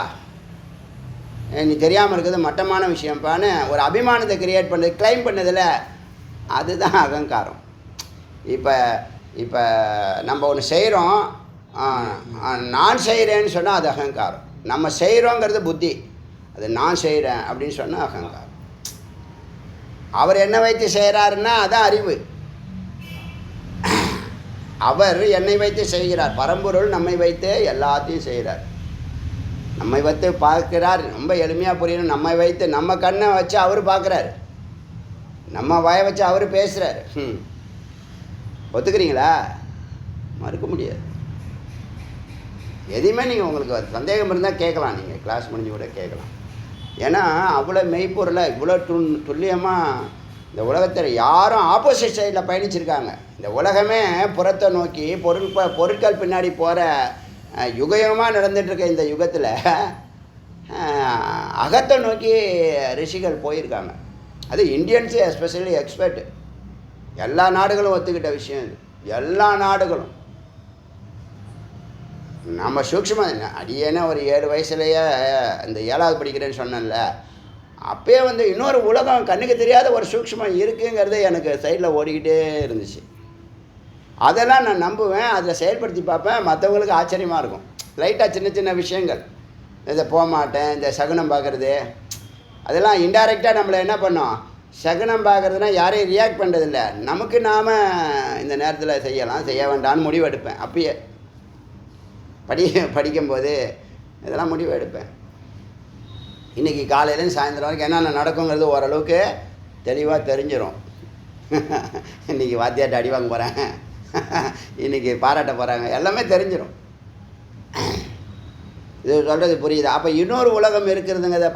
நீ தெரியாமல் இருக்கிறது மட்டமான விஷயம்ப்பான்னு ஒரு அபிமானத்தை கிரியேட் பண்ணுறது, கிளைம் பண்ணதில் அதுதான் அகங்காரம். இப்போ நம்ம ஒன்று செய்கிறோம், நான் செய்கிறேன்னு சொன்னால் அது அகங்காரம். நம்ம செய்கிறோங்கிறது புத்தி, அது நான் செய்கிறேன் அப்படின்னு சொன்னால் அகங்காரம். அவர் என்ன வைத்து செய்கிறாருன்னா அதான் அறிவு. அவர் என்னை வைத்து செய்கிறார். பரம்பொருள் நம்மை வைத்து எல்லாத்தையும் செய்கிறார். நம்மை வைத்து பார்க்கிறார். ரொம்ப எளிமையாக புரியணும். நம்மை வைத்து நம்ம கண்ணை வச்சு அவர் பார்க்குறாரு, நம்ம வாயை வச்சு அவர் பேசுகிறார். ஒத்துக்கிறீங்களா? மறுக்க முடியாது. எதையுமே நீங்கள் உங்களுக்கு சந்தேகம் இருந்தால் கேட்கலாம், நீங்கள் கிளாஸ் முடிஞ்சு கூட கேட்கலாம். ஏன்னா அவ்வளோ மெய்ப்பொருளை இவ்வளோ துல்லியமாக இந்த உலகத்தில் யாரும் ஆப்போசிட் சைடில் பயணிச்சிருக்காங்க. இந்த உலகமே புறத்தை நோக்கி பொருட்கள் பின்னாடி போகிற யுகமாக நடந்துகிட்ருக்க இந்த யுகத்தில் அகத்தை நோக்கி ரிஷிகள் போயிருக்காங்க. அது இந்தியன்ஸு எஸ்பெஷலி எக்ஸ்பர்ட். எல்லா நாடுகளும் ஒத்துக்கிட்ட விஷயம் இது. எல்லா நாடுகளும். நம்ம சூக்ஷ்மம் அடியேன்னா ஒரு 7 வயசுலேயே இந்த 7வது படிக்கிறேன்னு சொன்னேன்ல, அப்போயே இன்னொரு உலகம் கண்ணுக்கு தெரியாத ஒரு சூக்ஷ்மம் இருக்குங்கிறது எனக்கு சைடில் ஓடிக்கிட்டே இருந்துச்சு. அதெல்லாம் நான் நம்புவேன், அதில் செயல்படுத்தி பார்ப்பேன். மற்றவங்களுக்கு ஆச்சரியமாக இருக்கும். லைட்டாக சின்ன சின்ன விஷயங்கள், இதை போக மாட்டேன், இந்த சகுனம் பார்க்குறது, அதெல்லாம் இன்டைரக்டாக நம்மளை என்ன பண்ணோம், சகுனம் பார்க்குறதுனா யாரையும் ரியாக்ட் பண்ணுறதில்ல, நமக்கு நாம் இந்த நேரத்தில் செய்யலாம் செய்ய வேண்டாம்னு முடிவு எடுப்பேன். அப்பயே படிக்கும்போது இதெல்லாம் முடிவு எடுப்பேன். இன்றைக்கி காலையிலேருந்து சாயந்தரம் வரைக்கும் என்னென்ன நடக்குங்கிறது ஓரளவுக்கு தெளிவாக தெரிஞ்சிடும். இன்றைக்கி வாத்தியாட்ட அடி வாங்க போகிறேன், இன்றைக்கி பாராட்ட போகிறாங்க, எல்லாமே தெரிஞ்சிடும். இது சொல்கிறது புரியுது. அப்போ இன்னொரு உலகம் இருக்கிறதுங்கிறத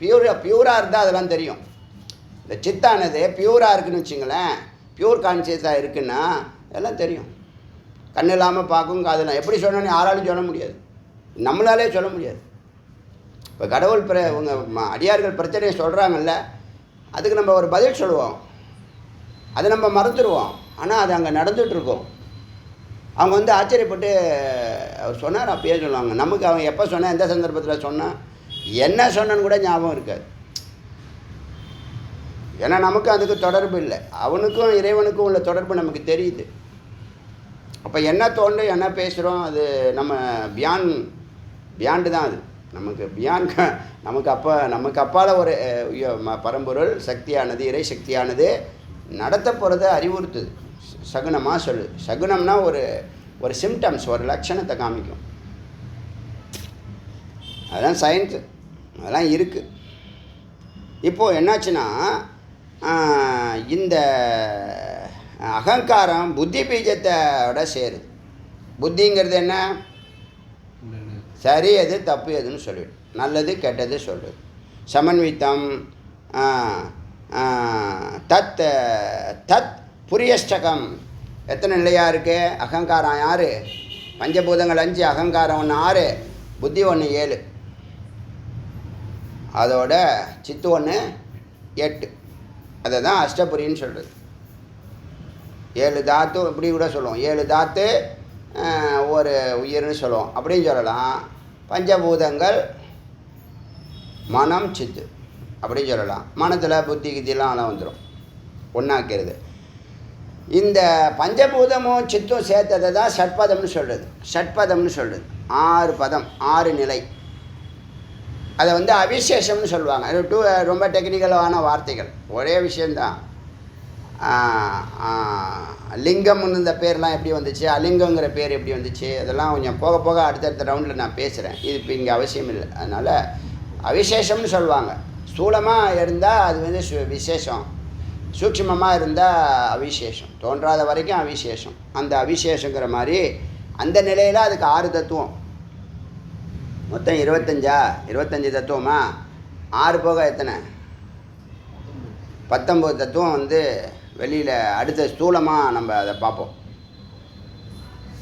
பியூராக இருந்தால் அதெல்லாம் தெரியும். இந்த சித்தானது பியூராக இருக்குதுன்னு வச்சுங்களேன், பியூர் கான்சியஸாக இருக்குன்னா எல்லாம் தெரியும். கண்ணு இல்லாமல் பார்க்கும், காதெல்லாம். எப்படி சொன்னோன்னு யாராலும் சொல்ல முடியாது, நம்மளாலே சொல்ல முடியாது. இப்போ கடவுள் உங்கள் அடியார்கள் பிரச்சனையை சொல்கிறாங்கல்ல, அதுக்கு நம்ம ஒரு பதில் சொல்லுவோம், அதை நம்ம மறந்துடுவோம். ஆனால் அது அங்கே நடந்துகிட்ருக்கோம். அவங்க ஆச்சரியப்பட்டு அவர் சொன்னார் அப்பயே சொல்லுவாங்க. நமக்கு அவன் எப்போ சொன்னான், எந்த சந்தர்ப்பத்தில் சொன்னான், என்ன சொன்னன்னு கூட ஞாபகம் இருக்காது. ஏன்னா நமக்கு அதுக்கு தொடர்பு இல்லை. அவனுக்கும் இறைவனுக்கும் உள்ள தொடர்பு நமக்கு தெரியுது. அப்போ என்ன தோன்று என்ன பேசுகிறோம், அது நம்ம பியாண்டு தான். அது நமக்கு நமக்கு அப்பால் ஒரு பரம்பொருள் சக்தியானது, இறை சக்தியானது நடத்த போகிறத அறிவுறுத்துது. சகுனமாக சொல்லு. சகுனம்னா ஒரு சிம்டம்ஸ், ஒரு லட்சணத்தை காமிக்கும். அதெல்லாம் சயின்ஸு, அதெல்லாம் இருக்குது. இப்போது என்னாச்சுன்னா, இந்த அகங்காரம் புத்தி பீஜத்தோட சேருது. புத்திங்கிறது என்ன, சரி எது தப்பு எதுன்னு சொல்லிவிடு, நல்லது கெட்டது சொல்லுது. சமன்வித்தம் தத் புரியஷ்டகம். எத்தனை நிலையாக இருக்குது அகங்காரம்? யார்? பஞ்சபூதங்கள் 5, அகங்காரம் 1 6, புத்தி 1 7, அதோட சித்து 1 8. அதை தான் அஷ்டபுரின்னு சொல்கிறது. 7 தாத்து இப்படி கூட சொல்லுவோம். 7 தாத்து ஒரு உயிர்னு சொல்லுவோம், அப்படின்னு சொல்லலாம். பஞ்சபூதங்கள் மனம் சித்து அப்படின்னு சொல்லலாம். மனத்தில் புத்தி கித்திலாம் அதெல்லாம் வந்துடும், ஒன்றாக்கிறது. இந்த பஞ்சபூதமும் சித்தும் சேர்த்ததை தான் ஷட்பதம்னு சொல்கிறது. ஷட்பதம்னு சொல்கிறது 6 பதம், 6 நிலை. அதை அவிசேஷம்னு சொல்லுவாங்க. ரொம்ப டெக்னிக்கலான வார்த்தைகள், ஒரே விஷயந்தான். லிங்கம்னு இந்த பேர்லாம் எப்படி வந்துச்சு, அலிங்கங்கிற பேர் எப்படி வந்துச்சு, அதெல்லாம் கொஞ்சம் போக போக அடுத்தடுத்த ரவுண்டில் நான் பேசுகிறேன். இது இப்போ இங்கே அவசியம் இல்லை. அதனால் அவிசேஷம்னு சொல்லுவாங்க. ஸ்தூலமாக இருந்தால் அது வந்து விசேஷம், சூட்சுமமாக இருந்தால் அவிசேஷம், தோன்றாத வரைக்கும் அவிசேஷம். அந்த அவிசேஷங்கிற மாதிரி அந்த நிலையில் அதுக்கு 6 தத்துவம், மொத்தம் 25 தத்துவமா? 6 போக எத்தனை? 19 தத்துவம் வந்து வெளியில் அடுத்த ஸ்தூலமாக நம்ம அதை பார்ப்போம்.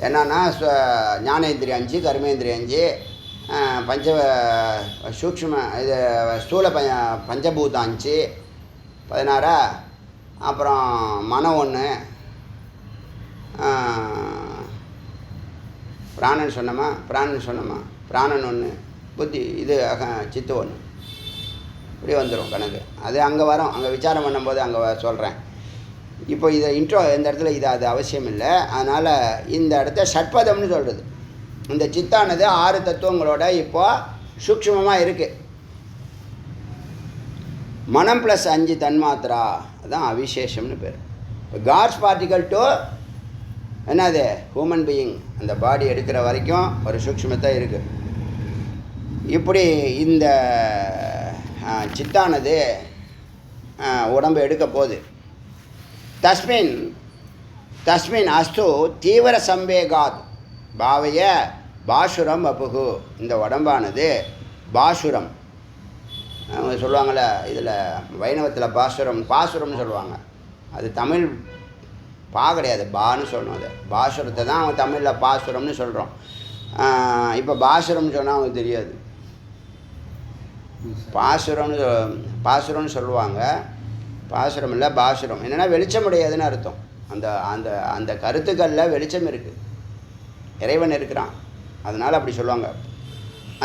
என்னன்னா ஞானேந்திரியம் 5, கர்மேந்திரியம் 5, பஞ்ச சூக்ஷ்ம இது ஸ்தூல பஞ்சபூதம் 5, 16, அப்புறம் மனம் 1, பிராணன் சொன்னோமா, பிராணன் 1, புத்தி இது சித்து 1, இப்படி வந்துடும் கணக்கு. அது அங்கே வரும், அங்கே விசாரம் பண்ணும்போது அங்கே சொல்கிறேன். இப்போ இதை இன்ட்ரோ இந்த இடத்துல இது அது அவசியம் இல்லை. அதனால் இந்த இடத்த ஷட்பதம்னு சொல்கிறது. இந்த சித்தானது 6 தத்துவங்களோட இப்போ சூக்ஷ்மமாக இருக்குது. மனம் ப்ளஸ் 5 தன்மாத்திரா, அதுதான் அவிசேஷம்னு பேர். காட்ஸ் பார்ட்டிகல் டு என்னது ஹியூமன் பீயிங், அந்த பாடி எடுக்கிற வரைக்கும் ஒரு சூக்ஷ்மத்தை இருக்குது. இப்படி இந்த சித்தானது உடம்பு எடுக்க போகுது. தஸ்மின் அஸ்து தீவிர சம்பேகாத் பாவைய பாசுரம் அப்புகு. இந்த உடம்பானது பாசுரம், அவங்க சொல்லுவாங்கள்ல, இதில் வைணவத்தில் பாசுரம்னு சொல்லுவாங்க. அது தமிழ் பா கிடையாது, பான்னு சொல்லணும். அது பாசுரத்தை தான் அவங்க தமிழில் பாசுரம்னு சொல்கிறோம். இப்போ பாசுரம்னு சொன்னால் அவங்களுக்கு தெரியாது. பாசுரம்னு சொல்லுவாங்க. பாசுரம் இல்லை, பாசுரம் என்னென்னா வெளிச்சமுடையதுன்னு அர்த்தம். அந்த அந்த அந்த கருத்துக்களில் வெளிச்சம் இருக்குது, இறைவன் இருக்கிறான், அதனால் அப்படி சொல்லுவாங்க.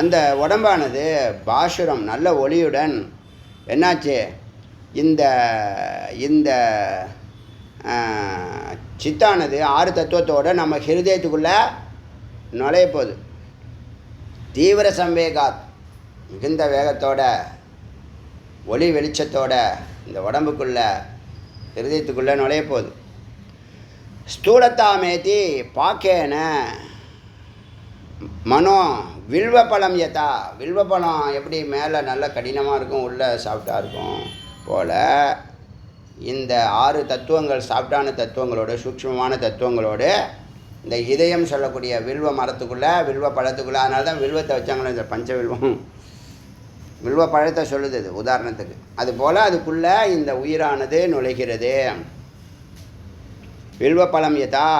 அந்த உடம்பானது பாசுரம் நல்ல ஒளியுடன் என்னாச்சு, இந்த இந்த சித்தானது 6 தத்துவத்தோடு நம்ம ஹிருதயத்துக்குள்ளே நுழைய போகுது. தீவிர சம்பேகாத், மிகுந்த வேகத்தோட ஒளி வெளிச்சத்தோட இந்த உடம்புக்குள்ள ஹிருதயத்துக்குள்ளே நுழைய போகுது. ஸ்தூலத்தாமேதி பாக்கேன மனோ வில்வப்பழம் யதா. வில்வப்பழம் எப்படி மேலே நல்லா கடினமாக இருக்கும், உள்ளே சாஃப்டாக இருக்கும் போல் இந்த 6 தத்துவங்கள், சாஃப்டான தத்துவங்களோடு சூக்ஷ்மமான தத்துவங்களோடு இந்த இதயம் சொல்லக்கூடிய வில்வ மரத்துக்குள்ளே, வில்வ பழத்துக்குள்ளே, அதனால தான் வில்வத்தை வச்சாங்களே இந்த பஞ்சவில்வம், வில்வ பழத்தை சொல்லுது இது உதாரணத்துக்கு. அதுபோல் அதுக்குள்ளே இந்த உயிரானது நுழைகிறது. வில்வ பழம் யதா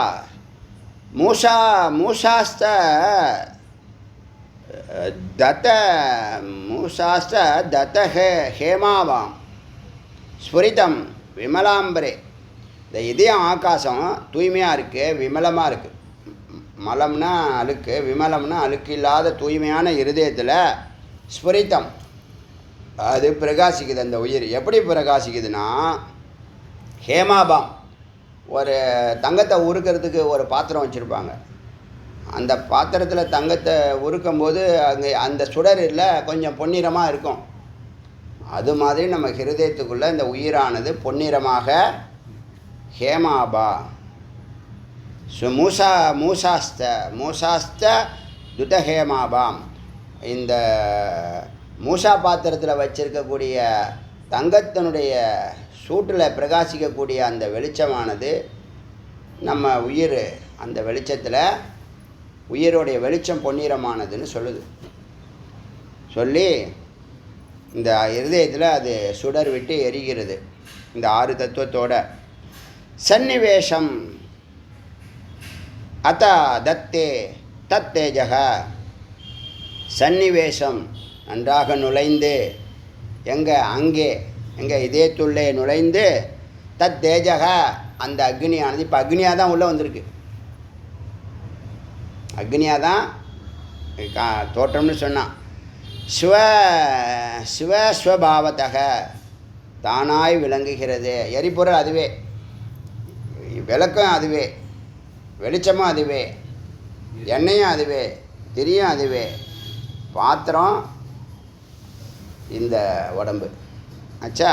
மூஷாஸ்த தத்த ஹேமாவாம் ஸ்புரிதம் விமலாம்பரே. இந்த இதயம் ஆகாசம் தூய்மையாக இருக்குது, விமலமாக இருக்குது. மலம்னா அழுக்கு, விமலம்னா அழுக்கு இல்லாத தூய்மையான இருதயத்தில் ஸ்புரித்தம் அது பிரகாசிக்குது. அந்த உயிர் எப்படி பிரகாசிக்குதுன்னா, ஹேமாபாம், ஒரு தங்கத்தை உருக்கிறதுக்கு ஒரு பாத்திரம் வச்சுருப்பாங்க. அந்த பாத்திரத்தில் தங்கத்தை உருக்கும்போது அங்கே அந்த சுடரில் கொஞ்சம் பொன்னிறமாக இருக்கும். அது மாதிரி நம்ம ஹிருதயத்துக்குள்ளே இந்த உயிரானது பொன்னிறமாக ஹேமாபா மூசாஸ்த துதஹேமாபாம். இந்த மூசா பாத்திரத்தில் வச்சிருக்கக்கூடிய தங்கத்தினுடைய சூட்டில் பிரகாசிக்கக்கூடிய அந்த வெளிச்சமானது நம்ம உயிர், அந்த வெளிச்சத்தில் உயிரோடைய வெளிச்சம் பொன்னிறமானதுன்னு சொல்லுது. சொல்லி இந்த இருதயத்தில் அது சுடர் விட்டு எரிகிறது. இந்த 6 தத்துவத்தோட சன்னிவேஷம் அத தத்தே தத்தேஜக. சன்னிவேஷம் நன்றாக நுழைந்து எங்கே இதயத்துள்ளே நுழைந்து தத்தேஜக அந்த அக்னியானது, இப்போ அக்னியாக தான் உள்ளே வந்திருக்கு. அக்னியாக தான் தோற்றம்னு சொன்னான். ஸ்வபாவத்தக தானாய் விளங்குகிறது. எரிபொருள் அதுவே, விளக்கம் அதுவே, வெளிச்சமும் அதுவே, எண்ணெயும் அதுவே, திரியும் அதுவே, பாத்திரம் இந்த உடம்பு. ஆச்சா,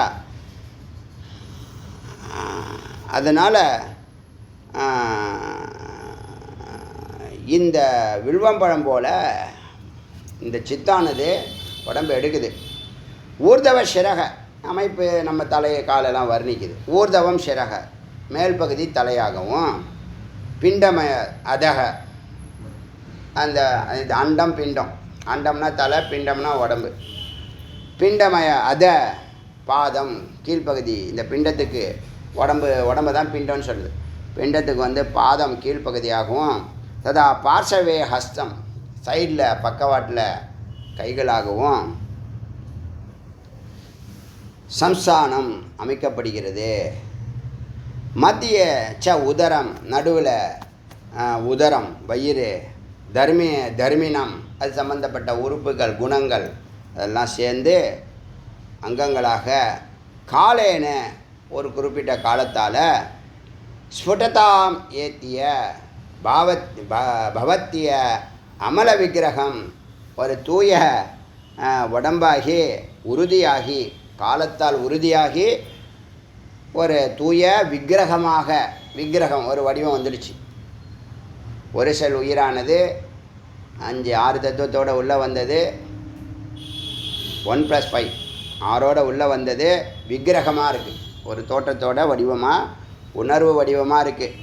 அதனால் இந்த வில்வம்பழம் போல் இந்த சித்தானது உடம்பு எடுக்குது. ஊர்தவ சிரக அமைப்பு நம்ம தலையை காலெல்லாம் வர்ணிக்குது. ஊர்தவம் சிரக மேல் பகுதி தலையாகவும், பிண்டமய அதக அந்த அண்டம் பிண்டம், அண்டம்னா தலை, பிண்டம்னா உடம்பு. பிண்டமய அத பாதம் கீழ்ப்பகுதி. இந்த பிண்டத்துக்கு உடம்பு தான் பிண்டம்னு சொல்லுது. பிண்டத்துக்கு பாதம் கீழ்ப்பகுதியாகவும், ததா பார்சவே ஹஸ்தம் சைடில் பக்கவாட்டில் கைகளாகவும் சம்சானம் அமைக்கப்படுகிறது. மத்திய உதரம் நடுவில் உதரம் வயிறு, தர்மினம் அது சம்பந்தப்பட்ட உறுப்புகள் குணங்கள் அதெல்லாம் சேர்ந்து அங்கங்களாக காலேன ஒரு குறிப்பிட்ட காலத்தால் ஸ்புடதாம் ஏத்திய பவத்திய அமல விக்கிரகம் ஒரு தூய உடம்பாகி உறுதியாகி, காலத்தால் உறுதியாகி ஒரு தூய விக்கிரகம் ஒரு வடிவம் வந்துடுச்சு. ஒரு செல் உயிரானது 5-6 தத்துவத்தோடு உள்ளே வந்தது. 1+5 6ஓட உள்ளே வந்தது. விக்கிரகமாக இருக்குது. ஒரு தோற்றத்தோட வடிவமாக, உணர்வு வடிவமாக இருக்குது.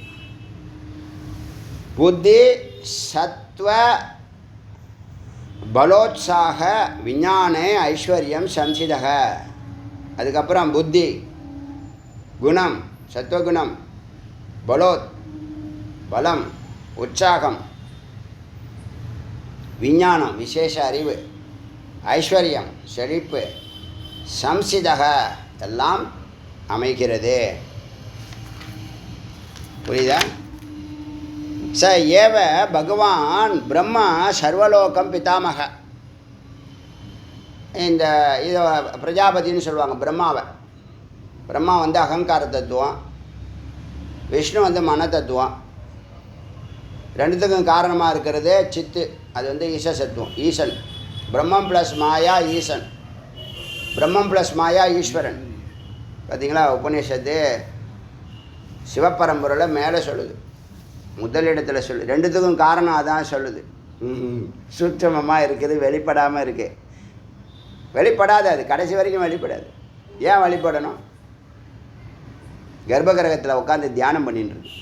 புத்தி சத்வ பலோத்சாக விஞ்ஞான ஐஸ்வர்யம் சம்சிதக. அதுக்கப்புறம் புத்தி குணம், சத்வகுணம், பலம், உற்சாகம், விஞ்ஞானம் விசேஷ அறிவு, ஐஸ்வர்யம் செழிப்பு, சம்சிதக எல்லாம் அமைகிறது. புரியுதா? ச ஏவ பகவான் பிரம்மா சர்வலோகம் பிதாமக. இந்த இதை பிரஜாபதினு சொல்லுவாங்க பிரம்மாவை. பிரம்மா அகங்கார தத்துவம், விஷ்ணு மன தத்துவம். ரெண்டுத்துக்கும் காரணமாக இருக்கிறது சித்து. அது ஈசசத்துவம், ஈசன். பிரம்மம் ப்ளஸ் மாயா ஈசன், பிரம்மம் ப்ளஸ் மாயா ஈஸ்வரன். பார்த்திங்களா? உபநிஷத்து சிவபரம்பரையில் மேலே சொல்லுது, முதலிடத்தில் சொல்லு. ரெண்டுத்துக்கும் காரணம் அதான் சொல்லுது. சூட்சமமாக இருக்குது, வெளிப்படாமல் இருக்குது. வெளிப்படாது, அது கடைசி வரைக்கும் வெளிப்படாது. ஏன் வெளிப்படணும்? கர்ப்பகிரகத்தில் உட்காந்து தியானம் பண்ணிட்டுருக்கு.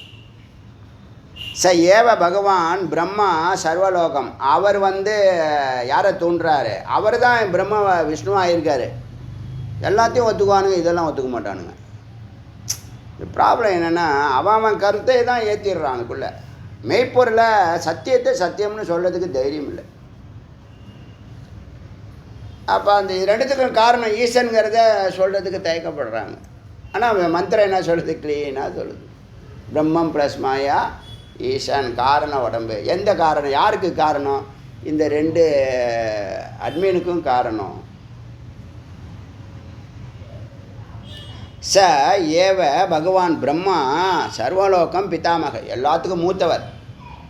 ச ஏவ பகவான் பிரம்மா சர்வலோகம். அவர் யாரை தூண்டுறாரு? அவர் தான் பிரம்ம விஷ்ணுவாக இருக்கார். எல்லாத்தையும் ஒத்துக்குவானுங்க, இதெல்லாம் ஒத்துக்க மாட்டானுங்க. இந்த ப்ராப்ளம் என்னென்னா, அவன் கருத்தை தான் ஏற்றிடுறான். அதுக்குள்ளே மெய்ப்பொருளை சத்தியத்தை சத்தியம்னு சொல்கிறதுக்கு தைரியம் இல்லை. அப்போ அந்த ரெண்டுத்துக்கும் காரணம் ஈசனுங்கிறத சொல்கிறதுக்கு தயக்கப்படுறாங்க. ஆனால் மந்திரம் என்ன சொல்லுது? க்ளீனாக சொல்லுது. பிரம்மம் ப்ளஸ் மாயா ஈசன். காரணம் உடம்பு. எந்த காரணம்? யாருக்கு காரணம்? இந்த 2 அட்மினுக்கும் காரணம். ச ஏவ பகவான் பிரம்மா சர்வலோகம் பிதாமக, எல்லாத்துக்கும் மூத்தவர்.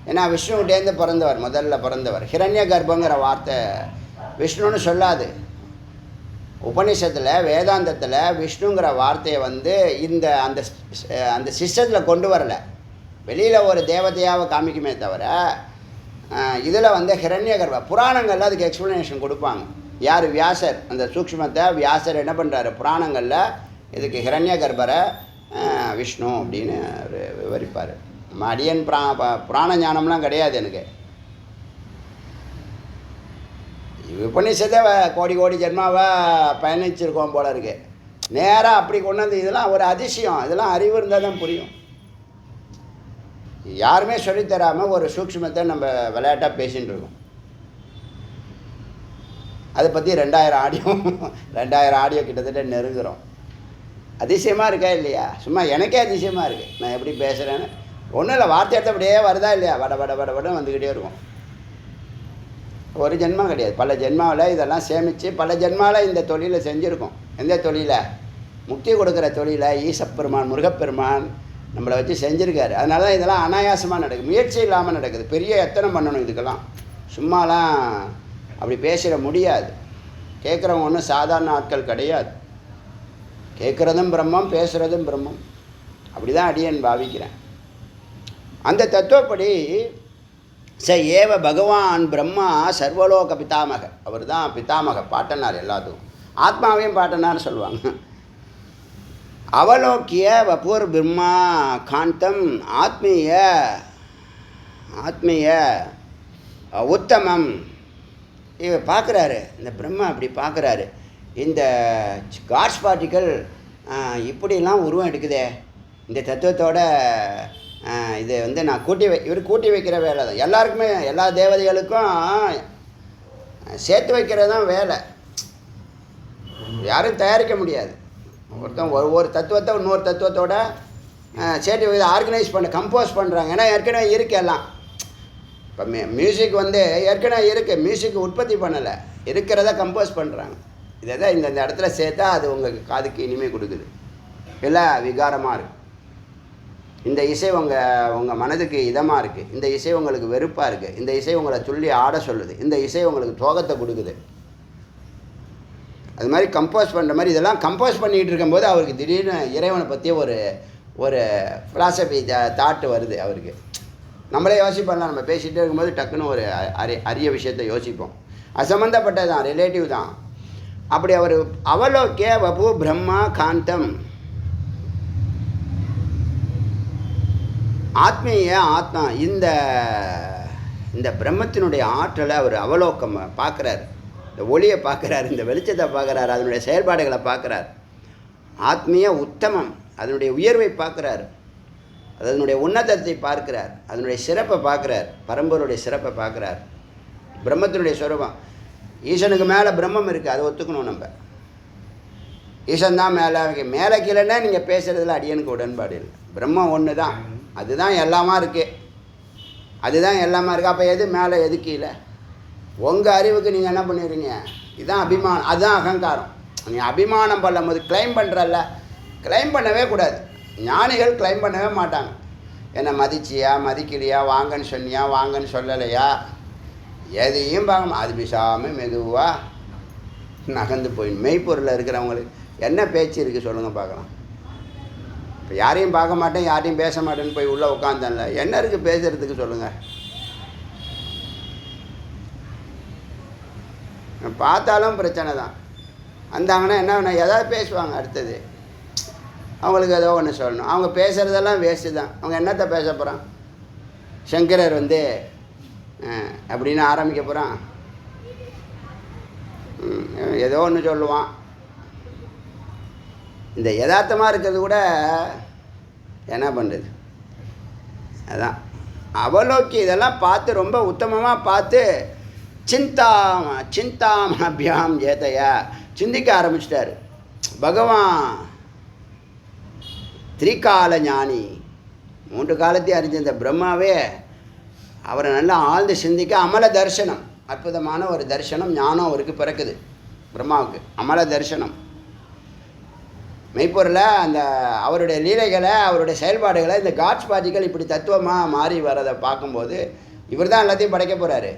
ஏன்னா விஷ்ணுகிட்டேருந்து பிறந்தவர், முதல்ல பிறந்தவர். ஹிரண்ய கர்ப்பங்கிற வார்த்தை விஷ்ணுன்னு சொல்லாது. உபநிஷத்தில் வேதாந்தத்தில் விஷ்ணுங்கிற வார்த்தையை இந்த அந்த சிஸ்டத்தில் கொண்டு வரலை. வெளியில் ஒரு தேவதையாக காமிக்குமே தவிர, இதில் ஹிரண்ய கர்ப்ப புராணங்களில் அதுக்கு எக்ஸ்ப்ளனேஷன் கொடுப்பாங்க. யார்? வியாசர். அந்த சூக்ஷ்மத்தை வியாசர் என்ன பண்ணுறாரு? புராணங்களில் இதுக்கு ஹிரண்ய கர்ப்பரை விஷ்ணு அப்படின்னு விவரிப்பார். அடியன் புராண ஞானம்லாம் கிடையாது எனக்கு. உபநிஷத்தை கோடி கோடி ஜென்மாவை பயணிச்சிருக்கோம் போல இருக்கு. நேராக அப்படி கொண்டு வந்து இதெல்லாம் ஒரு அதிசயம். இதெல்லாம் அறிவு இருந்தால் தான் புரியும். யாருமே சொல்லித்தராமல் ஒரு சூக்ஷ்மத்தை நம்ம விளையாட்டாக பேசிகிட்டு இருக்கோம். அதை பற்றி 2000 ஆடியோ கிட்டத்தட்ட நெருங்குறோம். அதிசயமாக இருக்கா இல்லையா? சும்மா எனக்கே அதிசயமாக இருக்குது. நான் எப்படி பேசுகிறேன்னு ஒன்றும் இல்லை. வார்த்தை எடுத்த அப்படியே வருதா இல்லையா? வட வந்துக்கிட்டே இருக்கும். ஒரு ஜென்மம் கிடையாது, பல ஜென்மாவில் இதெல்லாம் சேமித்து பல ஜென்மாவில் இந்த தொழிலை செஞ்சுருக்கோம். எந்த தொழிலை? முக்தி கொடுக்குற தொழிலை ஈசப்பெருமான் முருகப்பெருமான் நம்மளை வச்சு செஞ்சுருக்காரு. அதனால தான் இதெல்லாம் அனாயாசமாக நடக்குது, முயற்சி இல்லாமல் நடக்குது. பெரிய எத்தனை பண்ணணும் இதுக்கெல்லாம். சும்மாலாம் அப்படி பேசிட முடியாது. கேட்குறவங்க ஒன்றும் சாதாரண ஆட்கள் கிடையாது. கேட்குறதும் பிரம்மம், பேசுகிறதும் பிரம்மம். அப்படி தான் அடியன் பாவிக்கிறேன். அந்த தத்துவப்படி ச ஏவ பகவான் பிரம்மா சர்வலோக பிதாமக, அவர் தான் பிதாமக, பாட்டனார் எல்லாத்துக்கும். ஆத்மாவையும் பாட்டனார்னு சொல்லுவாங்க. அவலோக்கிய வபூர் பிரம்மா காந்தம் ஆத்மீய ஆத்மீய உத்தமம். இவர் பார்க்குறாரு, இந்த பிரம்மா அப்படி பார்க்குறாரு, இந்த காட்ஸ் பார்ட்டிக்கல் இப்படிலாம் உருவம் எடுக்குதே, இந்த தத்துவத்தோட இது வந்து நான் இவர் கூட்டி வைக்கிற வேலை தான். எல்லாருக்குமே எல்லா தேவதைகளுக்கும் சேர்த்து வைக்கிறது தான் வேலை. யாரும் தயாரிக்க முடியாது. ஒருத்தன் ஒரு தத்துவத்தை இன்னொரு தத்துவத்தோட சேர்த்து இதை ஆர்கனைஸ் கம்போஸ் பண்ணுறாங்க. ஏன்னா ஏற்கனவே இருக்குது எல்லாம். இப்போ மியூசிக் வந்து ஏற்கனவே இருக்குது, மியூசிக் உற்பத்தி பண்ணலை, இருக்கிறத கம்போஸ் பண்ணுறாங்க. இதை தான் இந்த இடத்துல சேர்த்தா அது உங்களுக்கு காதுக்கு இனிமே கொடுக்குது. இல்லை விகாரமாக இருக்குது, இந்த இசை உங்கள் மனதுக்கு இதமாக இருக்குது, இந்த இசை உங்களுக்கு வெறுப்பாக இருக்குது, இந்த இசை உங்களை துள்ளி ஆட சொல்லுது, இந்த இசை உங்களுக்கு சோகத்தை கொடுக்குது. அது மாதிரி கம்போஸ் பண்ணுற மாதிரி இதெல்லாம் கம்போஸ் பண்ணிக்கிட்டு இருக்கும்போது அவருக்கு திடீர்னு இறைவனை பற்றி ஒரு ஃபிலாசபி தாட்டு வருது அவருக்கு. நம்மளே யோசிப்படலாம், நம்ம பேசிகிட்டே இருக்கும்போது டக்குன்னு ஒரு அரிய விஷயத்தை யோசிப்போம். அது சம்மந்தப்பட்டது தான், ரிலேட்டிவ் தான். அப்படி அவர் அவலோக்கிய வபு பிரம்மா காந்தம் ஆத்மீய ஆத்மா, இந்த பிரம்மத்தினுடைய ஆற்றலை அவர் அவலோக்கம் பார்க்குறாரு, இந்த ஒளியை பார்க்குறாரு, இந்த வெளிச்சத்தை பார்க்குறாரு, அதனுடைய செயல்பாடுகளை பார்க்குறார். ஆத்மீய உத்தமம், அதனுடைய உயர்வை பார்க்குறார், அதனுடைய உன்னதத்தை பார்க்கிறார், அதனுடைய சிறப்பை பார்க்குறார், பரம்பொருடைய சிறப்பை பார்க்குறார். பிரம்மத்தினுடைய ஸ்வரூபம், ஈசனுக்கு மேலே பிரம்மம் இருக்குது, அதை ஒத்துக்கணும் நம்ம. ஈசன் தான் மேலே கீழேன்னா நீங்கள் பேசுகிறதுல அடியனுக்கு உடன்பாடு இல்லை. பிரம்மம் ஒன்று தான், அதுதான் எல்லாமா இருக்குது, அதுதான் எல்லாமா இருக்குது. அப்போ எது மேலே எது கீழே? உங்கள் அறிவுக்கு நீங்கள் என்ன பண்ணிடுறீங்க? இதுதான் அபிமானம், அதுதான் அகங்காரம். நீ அபிமானம் பண்ணும்போது கிளைம் பண்ணுறல்ல, கிளைம் பண்ணவே கூடாது. ஞானிகள் கிளைம் பண்ணவே மாட்டாங்க. என்னை மதிச்சியா மதிக்கலையா, வாங்கன்னு சொன்னியா வாங்கன்னு சொல்லலையா, எதையும் பார்க்க, அது பேசாமல் மெதுவாக நகர்ந்து போய் மெய்ப்பொருளில் இருக்கிறவங்களுக்கு என்ன பேச்சு இருக்குது சொல்லுங்கள் பார்க்கலாம். இப்போ யாரையும் பார்க்க மாட்டேன், யாரையும் பேச மாட்டேன்னு போய் உள்ளே உட்காந்தேன்ல, என்ன இருக்குது பேசுகிறதுக்கு சொல்லுங்கள். பார்த்தாலும் பிரச்சனை தான். வந்தாங்கன்னா என்ன வேணும், எதாவது பேசுவாங்க, அடுத்தது அவங்களுக்கு ஏதோ ஒன்று சொல்லணும். அவங்க பேசுகிறதெல்லாம் வேஸ்ட்டு தான். அவங்க என்னத்தை பேச போகிறான்? சங்கரர் வந்து அப்படின்னு ஆரம்பிக்க போகிறான், ஏதோ ஒன்று சொல்லுவான். இந்த யதார்த்தமாக இருக்கிறது கூட என்ன பண்ணுறது? அதான் அவலோக்கி இதெல்லாம் பார்த்து ரொம்ப உத்தமமாக பார்த்து சிந்தாமபியாம் ஏதையா சிந்திக்க ஆரம்பிச்சிட்டாரு. பகவான் திரிகால ஞானி, 3 காலத்தையும் அறிஞ்ச இந்த பிரம்மாவே அவரை நல்லா ஆழ்ந்து சிந்திக்க அமல தரிசனம், அற்புதமான ஒரு தரிசனம், ஞானம் அவருக்கு பிறக்குது. பிரம்மாவுக்கு அமல தரிசனம், மெய்ப்பொருளை, அந்த அவருடைய லீலைகளை, அவருடைய செயல்பாடுகளை, இந்த காட்ஸ் பார்ட்டிகள் இப்படி தத்துவமாக மாறி வரதை பார்க்கும்போது இவர் தான் எல்லாத்தையும் படைக்க போகிறாரு.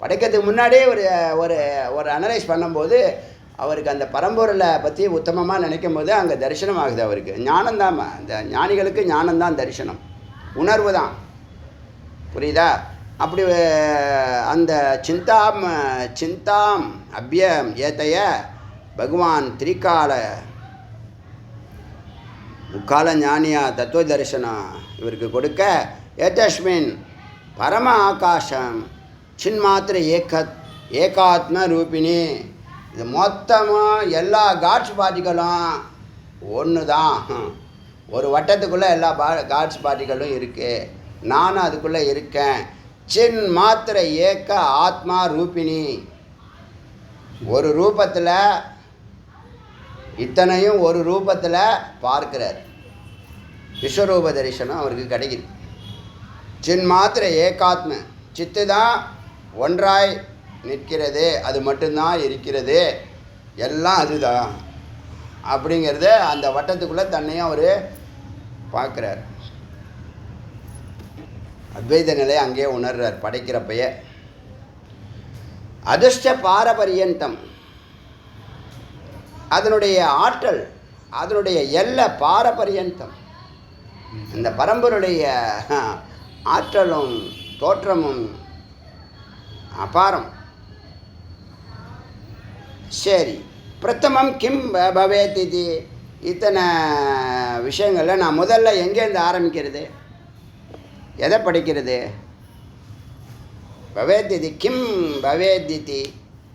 படைக்கிறதுக்கு முன்னாடியே ஒரு அனலைஸ் பண்ணும்போது அவருக்கு அந்த பரம்பொருளை பற்றி உத்தமமாக நினைக்கும் போது அங்கே தரிசனம் ஆகுது. அவருக்கு ஞானம்தான், இந்த ஞானிகளுக்கு ஞானம்தான் தரிசனம், உணர்வு தான். புரியுதா? அப்படி அந்த சிந்தாம் அபியம் ஏத்தைய பகவான் திரிகால முக்கால ஞானியா தத்துவ தரிசனம் இவருக்கு கொடுக்க, ஏதஸ்மின் பரம ஆகாசம் சின்மாத்திர ஏகாத்ம ரூபிணி, இது மொத்தமாக எல்லா காட்ஸ் பார்ட்டிகளும் ஒன்று தான். ஒரு வட்டத்துக்குள்ளே எல்லா காட்ஸ் பார்ட்டிகளும் இருக்குது, நானும் அதுக்குள்ளே இருக்கேன். சின் மாத்திர ஏக்க ஆத்மா ரூபிணி, ஒரு ரூபத்தில் இத்தனையும் ஒரு ரூபத்தில் பார்க்கிறார். விஸ்வரூப தரிசனம் அவருக்கு கிடைக்குது. சின் மாத்திர ஏகாத்ம, சித்து தான் ஒன்றாய் நிற்கிறது, அது மட்டும்தான் இருக்கிறது, எல்லாம் அதுதான் அப்படிங்கிறது அந்த வட்டத்துக்குள்ளே தன்னையும் அவர் பார்க்குறார். அத்வைத நிலையை அங்கேயே உணர்றார் படைக்கிறப்பைய. அதிர்ஷ்ட பாரபரியந்தம், அதனுடைய ஆற்றல், அதனுடைய எல்லை பாரபரியந்தம், இந்த பரம்பொருளுடைய ஆற்றலும் தோற்றமும் அபாரம். சரி, பிரதமம் கிம் பவேத் இது. இத்தனை விஷயங்களில் நான் முதல்ல எங்கேருந்து ஆரம்பிக்கிறது, எதை படிக்கிறது? பவேத் இது கிம் பவேத் இது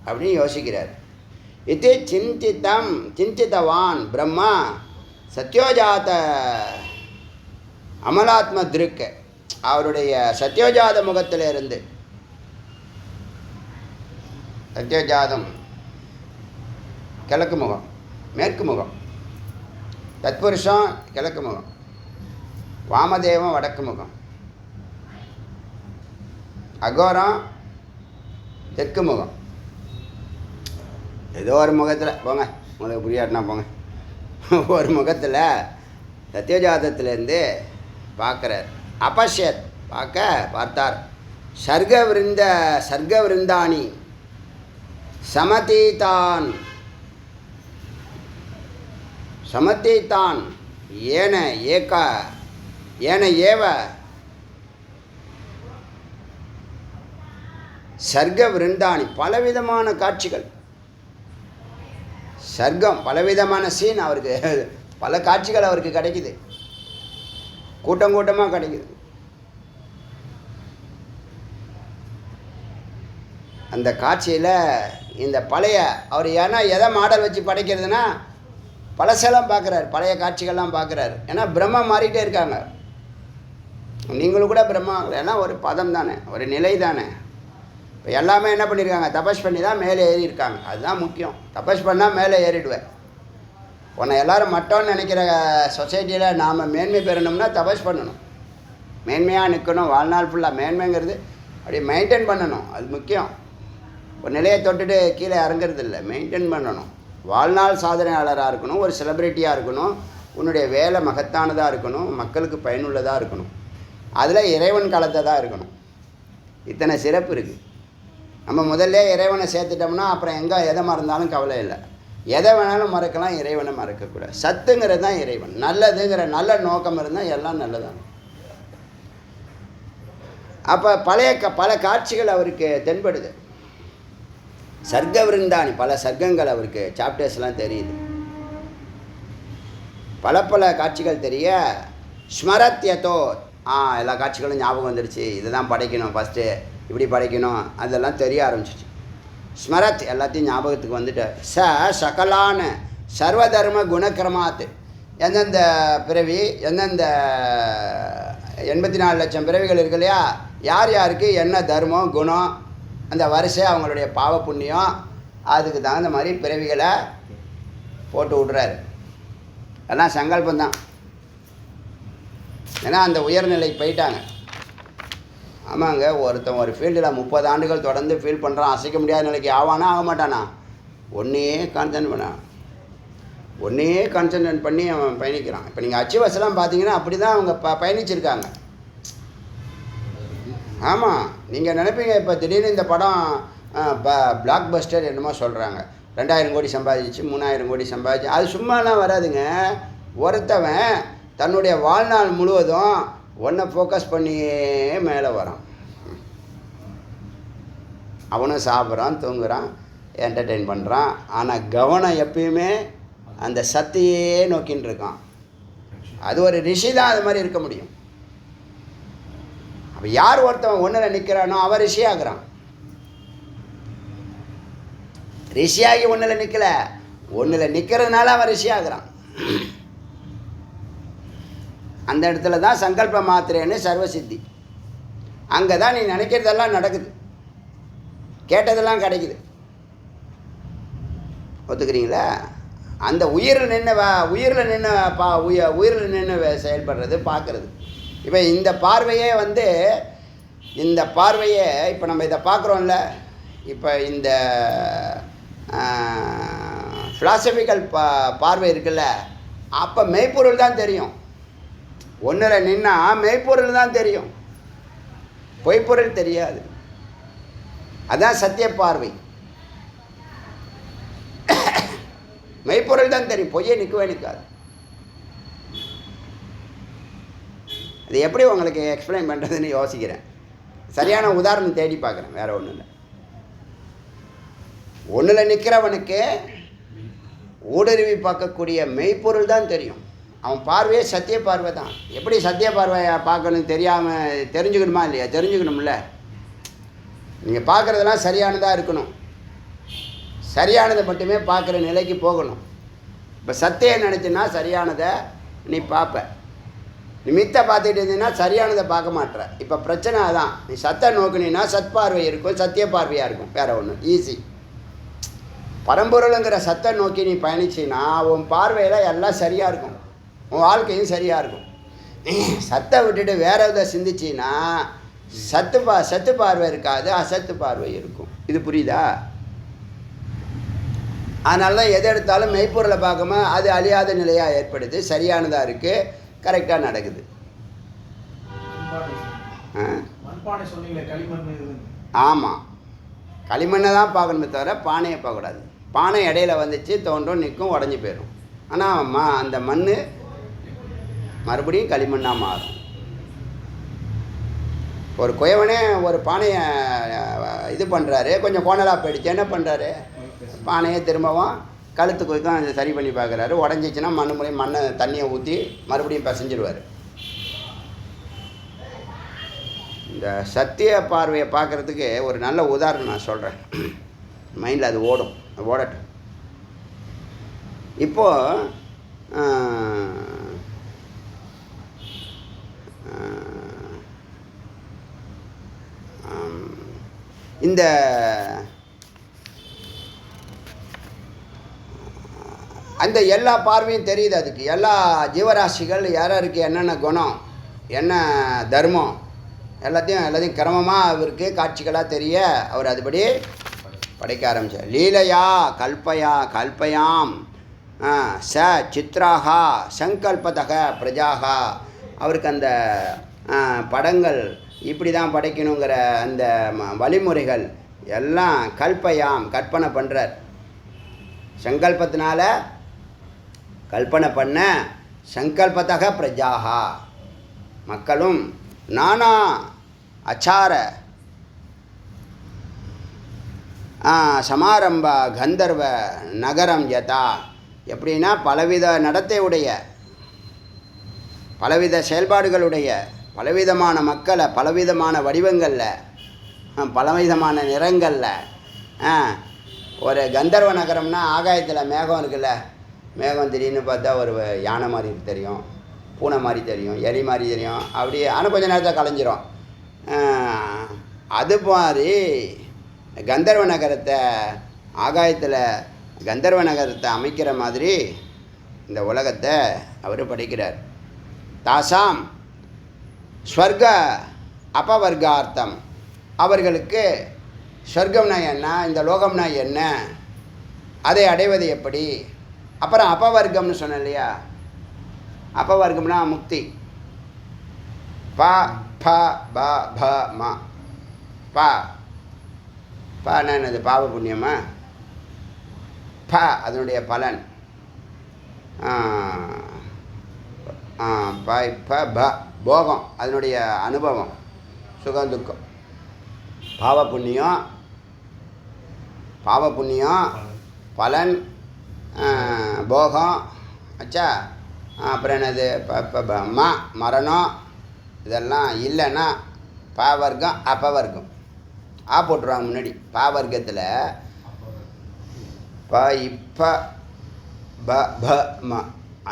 அப்படின்னு யோசிக்கிறார். இது சிந்தித்தவான் பிரம்மா சத்யோஜாத அமலாத்ம திருக்க, அவருடைய சத்யோஜாத முகத்திலிருந்து, சத்யோஜாதம் கிழக்கு முகம், மேற்கு முகம், தத்புருஷம் கிழக்கு முகம், வாமதேவம் வடக்கு முகம், அகோரம் தெற்கு முகம். ஏதோ ஒரு முகத்தில் போங்க, உங்களுக்கு புரியாட்டினா போங்க. ஒரு முகத்தில் சத்யோஜாதத்திலேருந்து பார்க்குறார். அபஷ்யத் பார்த்தார். சர்க்க விருந்தானி சமதீதான் ஏன ஏவ சர்க்க விருந்தானி, பலவிதமான காட்சிகள். சர்க்கம் பலவிதமான சீன் அவருக்கு, பல காட்சிகள் அவருக்கு கிடைக்குது, கூட்டம் கூட்டமாக கிடைக்குது. அந்த காட்சியில் இந்த பழைய அவர் ஏன்னா எதை மாடல் வச்சு படைக்கிறதுனா பழசெல்லாம் பார்க்குறாரு, பழைய காட்சிகள்லாம் பார்க்குறாரு. ஏன்னா பிரம்மா மாறிட்டே இருக்காங்க. நீங்களும் கூட பிரம்மா, ஏன்னா ஒரு பதம் தானே, ஒரு நிலை தானே. இப்போ எல்லாமே என்ன பண்ணியிருக்காங்க, தபஸ் பண்ணி தான் மேலே ஏறி இருக்காங்க. அதுதான் முக்கியம். தபஸ் பண்ணால் மேலே ஏறிடுவேன். உன்னை எல்லோரும் மட்டோன்னு நினைக்கிற சொசைட்டியில் நாம் மேன்மை பெறணும்னா தபஸ் பண்ணணும், மேன்மையாக நிற்கணும். வாழ்நாள் ஃபுல்லாக மேன்மைங்கிறது அப்படி மெயின்டைன் பண்ணணும், அது முக்கியம். ஒரு நிலையை தொட்டுட்டு கீழே இறங்குறது இல்லை, மெயின்டைன் பண்ணணும். வாழ்நாள் சாதனையாளராக இருக்கணும், ஒரு செலிப்ரிட்டியாக இருக்கணும், உன்னுடைய வேலை மகத்தானதாக இருக்கணும், மக்களுக்கு பயனுள்ளதாக இருக்கணும், அதில் இறைவன் காலத்தை தான் இருக்கணும். இத்தனை சிறப்பு இருக்குது. நம்ம முதல்ல இறைவனை சேர்த்துட்டோம்னா அப்புறம் எங்கே எதை மறந்தாலும் கவலை இல்லை. எதை வேணாலும் மறக்கலாம், இறைவனை மறக்கக்கூடாது. சத்துங்கிறது தான் இறைவன். நல்லதுங்கிற நல்ல நோக்கம் இருந்தால் எல்லாம் நல்லதான். அப்போ பல காட்சிகள் அவருக்கு தென்படுது. சர்க்க விருந்தானி, பல சர்க்கங்கள் அவருக்கு சாப்டர்ஸ்லாம் தெரியுது. பல காட்சிகள் தெரிய ஸ்மரத்யதோ, எல்லா காட்சிகளும் ஞாபகம் வந்துடுச்சு. இதுதான் படைக்கணும், ஃபஸ்ட்டு இப்படி படைக்கணும், அதெல்லாம் தெரிய ஆரம்பிச்சிச்சு. ஸ்மரத், எல்லாத்தையும் ஞாபகத்துக்கு வந்துட்டு சகலான சர்வதர்ம குணக்கிரமாத்து, எந்தெந்த பிறவி, எந்தெந்த 84 லட்சம் பிறவிகள் இருக்கு இல்லையா, யார் யாருக்கு என்ன தர்மம் குணம், அந்த வரிசை அவங்களுடைய பாவ புண்ணியம், அதுக்கு தகுந்த மாதிரி பிறவிகளை போட்டு விட்றாரு. எல்லாம் சங்கல்பந்தான். ஏன்னா அந்த உயர்நிலை போயிட்டாங்க. ஆமாங்க, ஒருத்தன் ஒரு ஃபீல்டில் 30 ஆண்டுகள் தொடர்ந்து ஃபீல் பண்ணுறான், அசைக்க முடியாத நிலைக்கு ஆவானா ஆக மாட்டானா? ஒன்றையே கான்சன்ட்ரேட் பண்ணி அவன் பயணிக்கிறான். இப்போ நீங்கள் அச்சீவர்ஸ்லாம் பார்த்தீங்கன்னா அப்படி தான் அவங்க பயணிச்சிருக்காங்க. ஆமாம், நீங்கள் நினைப்பீங்க இப்போ திடீர்னு இந்த படம் பிளாக் பஸ்டர் என்னமோ சொல்கிறாங்க, 2000 கோடி சம்பாதிச்சு 3000 கோடி சம்பாதிச்சு, அது சும்மாலாம் வராதுங்க. ஒருத்தவன் தன்னுடைய வாழ்நாள் முழுவதும் ஒன்றை ஃபோக்கஸ் பண்ணியே மேலே வரான். அவனும் சாப்பிட்றான், தூங்குறான், என்டர்டெயின் பண்ணுறான். ஆனால் கவனம் எப்பயுமே அந்த சத்தையே நோக்கின்னு இருக்கான். அது ஒரு ரிஷி தான் அது மாதிரி இருக்க முடியும். அப்போ யார் ஒருத்தவன் ஒன்றில் நிற்கிறானோ அவன் ரிஷி ஆகுறான். ரிஷியாகி ஒன்றில் நிற்கல, ஒன்றில் நிற்கிறதுனால அவன் ரிஷி ஆகுறான். அந்த இடத்துல தான் சங்கல்ப மாத்திரேன்னு சர்வசித்தி. அங்கே தான் நீ நினைக்கிறதெல்லாம் நடக்குது, கேட்டதெல்லாம் கிடைக்குது. ஒத்துக்கிறீங்களா? அந்த உயிரில் நின்று செயல்படுறது, பார்க்குறது. இப்போ இந்த பார்வையே இப்போ நம்ம இதை பார்க்குறோம்ல, இப்போ இந்த ஃபிலாசபிக்கல் பார்வை இருக்குல்ல, அப்போ மெய்ப்பொருள் தான் தெரியும். ஒன்றில் நின்னா மெய்ப்பொருள் தான் தெரியும், பொய்ப்பொருள் தெரியாது. அதான் சத்திய பார்வை. மெய்ப்பொருள் தான் தெரியும், பொய்யே நிற்கவே நிற்காது. இது எப்படி உங்களுக்கு எக்ஸ்பிளைன் பண்ணுறதுன்னு யோசிக்கிறேன். சரியான உதாரணம் தேடி பார்க்குறேன், வேறு ஒன்றும் இல்லை. ஒன்றில் நிற்கிறவனுக்கு ஊடுருவி பார்க்கக்கூடிய மெய்ப்பொருள் தான் தெரியும். அவன் பார்வையே சத்திய பார்வை தான். எப்படி சத்திய பார்வையை பார்க்கணும் தெரியாமல் தெரிஞ்சுக்கணுமா இல்லையா? தெரிஞ்சுக்கணும்ல. நீங்கள் பார்க்குறதெல்லாம் சரியானதாக இருக்கணும், சரியானதை மட்டுமே பார்க்குற நிலைக்கு போகணும். இப்போ சத்தியம் நினச்சின்னா சரியானதை நீ பார்ப்ப, நீ மித்த பார்த்துட்டு இருந்தீங்கன்னா சரியானதை பார்க்க மாட்டுற. இப்போ பிரச்சனை அதான். நீ சத்தை நோக்குனீன்னா சத்பார்வை இருக்கும், சத்திய பார்வையாக இருக்கும். வேறு ஒன்று ஈஸி. பரம்பொருளுங்கிற சத்தை நோக்கி நீ பயணிச்சின்னா உன் பார்வையில் எல்லாம் சரியாக இருக்கும், உன் வாழ்க்கையும் சரியாக இருக்கும். சத்தை விட்டுட்டு வேற எதை சிந்திச்சின்னா சத்து பார்வை இருக்காது, அசத்து பார்வை இருக்கும். இது புரியுதா? அதனால தான் எதை எடுத்தாலும் மெய்ப்பொருளை பார்க்காம அது அழியாத நிலையாக ஏற்படுது, சரியானதாக இருக்குது, கரெக்டாக நடக்குது. ஆமாம், களிமண்ணை தான் பார்க்கணுமே தவிர பானையை பார்க்கக்கூடாது. பானை இடையில வந்துச்சு, தோன்றும், நிற்கும், உடஞ்சி போயிடும். ஆனால் அந்த மண் மறுபடியும் களிமண்ணாக மாறும். ஒரு குயவனே ஒரு பானையை இது பண்ணுறாரு, கொஞ்சம் கோணலாக போயிடுச்சு, என்ன பண்ணுறாரு? பானையை திரும்பவும் கழுத்து குய்க்கும் அதை சரி பண்ணி பார்க்குறாரு. உடஞ்சிச்சின்னா மண்ணை தண்ணியை ஊற்றி மறுபடியும் பிசைஞ்சிடுவார். இந்த சத்திய பார்வையை பார்க்குறதுக்கு ஒரு நல்ல உதாரணம் நான் சொல்கிறேன், மைண்டில் அது ஓடட்டும். இப்போது இந்த அந்த எல்லா பார்வையும் தெரியுது. அதுக்கு எல்லா ஜீவராசிகள் யாருக்கு என்னென்ன குணம், என்ன தர்மம், எல்லாத்தையும் கிரமமாக அவருக்கு காட்சிகளாக தெரிய அவர் அதுபடி படைக்க ஆரம்பித்தார். லீலையா கல்பயாம் ச சித்ராகா சங்கல்பதக பிரஜாகா. அவருக்கு அந்த படங்கள் இப்படி தான் படைக்கணுங்கிற அந்த வழிமுறைகள் எல்லாம் கல்பயாம் கற்பனை பண்ணுறார். சங்கல்பத்தினால கல்பனை பண்ண சங்கல்பதக பிரஜாகா மக்களும் நானா அச்சார சமாரம்ப கந்தர்வ நகரம் யதா. எப்படின்னா பலவித நடத்தையுடைய, பலவித செயல்பாடுகளுடைய, பலவிதமான மக்களை பலவிதமான வடிவங்களில், பலவிதமான நிறங்களில். ஒரு கந்தர்வ நகரம்னா ஆகாயத்தில் மேகம் இருக்குல்ல, மேகம் திடீர்னு பார்த்தா ஒரு யானை மாதிரி தெரியும், பூனை மாதிரி தெரியும், எலி மாதிரி தெரியும், அப்படியே. ஆனால் கொஞ்சம் நேரத்தில் கலைஞ்சிரும். அது மாதிரி கந்தர்வ நகரத்தை, ஆகாயத்தில் கந்தர்வ நகரத்தை அமைக்கிற மாதிரி இந்த உலகத்தை அவர் படைக்கிறார். தாசாம் ஸ்வர்க அபவர்கார்த்தம். அவர்களுக்கு ஸ்வர்க்கம்னா என்ன, இந்த லோகம்னா என்ன, அதை அடைவது எப்படி. அப்புறம் அபவர்க்கம்னு சொன்னேன் இல்லையா, அபவர்க்கம்னா முக்தி. ப ப ப ப ம. ப பனா என்னது? பாவ புண்ணியமா? ப அதனுடைய பலன். ப ப ப போகம், அதனுடைய அனுபவம், சுகம் துக்கம். பாவ புண்ணியம் பலன், போகம். ஆச்சா? அப்புறம் என்னது? ம மரணம். இதெல்லாம் இல்லைன்னா பாவர்க்கம் அபவர்க்கம். போட்டுருவாங்க முன்னாடி. பாவர்க்கத்தில் ப இப்ப ப ப ம.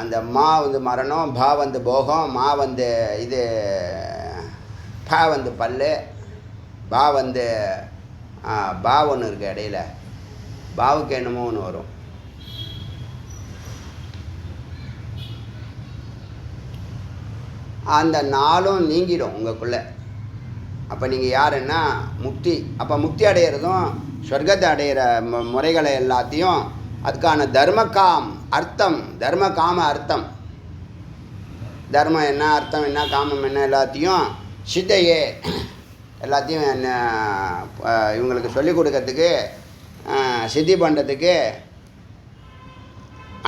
அந்த மா வந்து மரணம், பா வந்து போகம், மா வந்து இது, பா வந்து பல்லு, பா வந்து பா ஒன்று இருக்குது இடையில, பாவுக்கு என்னமோ ஒன்று வரும். அந்த நாளும் நீங்கிடும் உங்களுக்குள்ளே. அப்போ நீங்கள் யாருன்னா முக்தி. அப்போ முக்தி அடையிறதும் சொர்க்கத்தை அடையிற முறைகளை எல்லாத்தையும், அதுக்கான தர்மகாம் அர்த்தம், தர்மகாம அர்த்தம், தர்மம் என்ன, அர்த்தம் என்ன, காமம் என்ன, எல்லாத்தையும் சித்தையே எல்லாத்தையும் என்ன இவங்களுக்கு சொல்லிக் கொடுக்கறதுக்கு, சித்தி பண்ணுறதுக்கு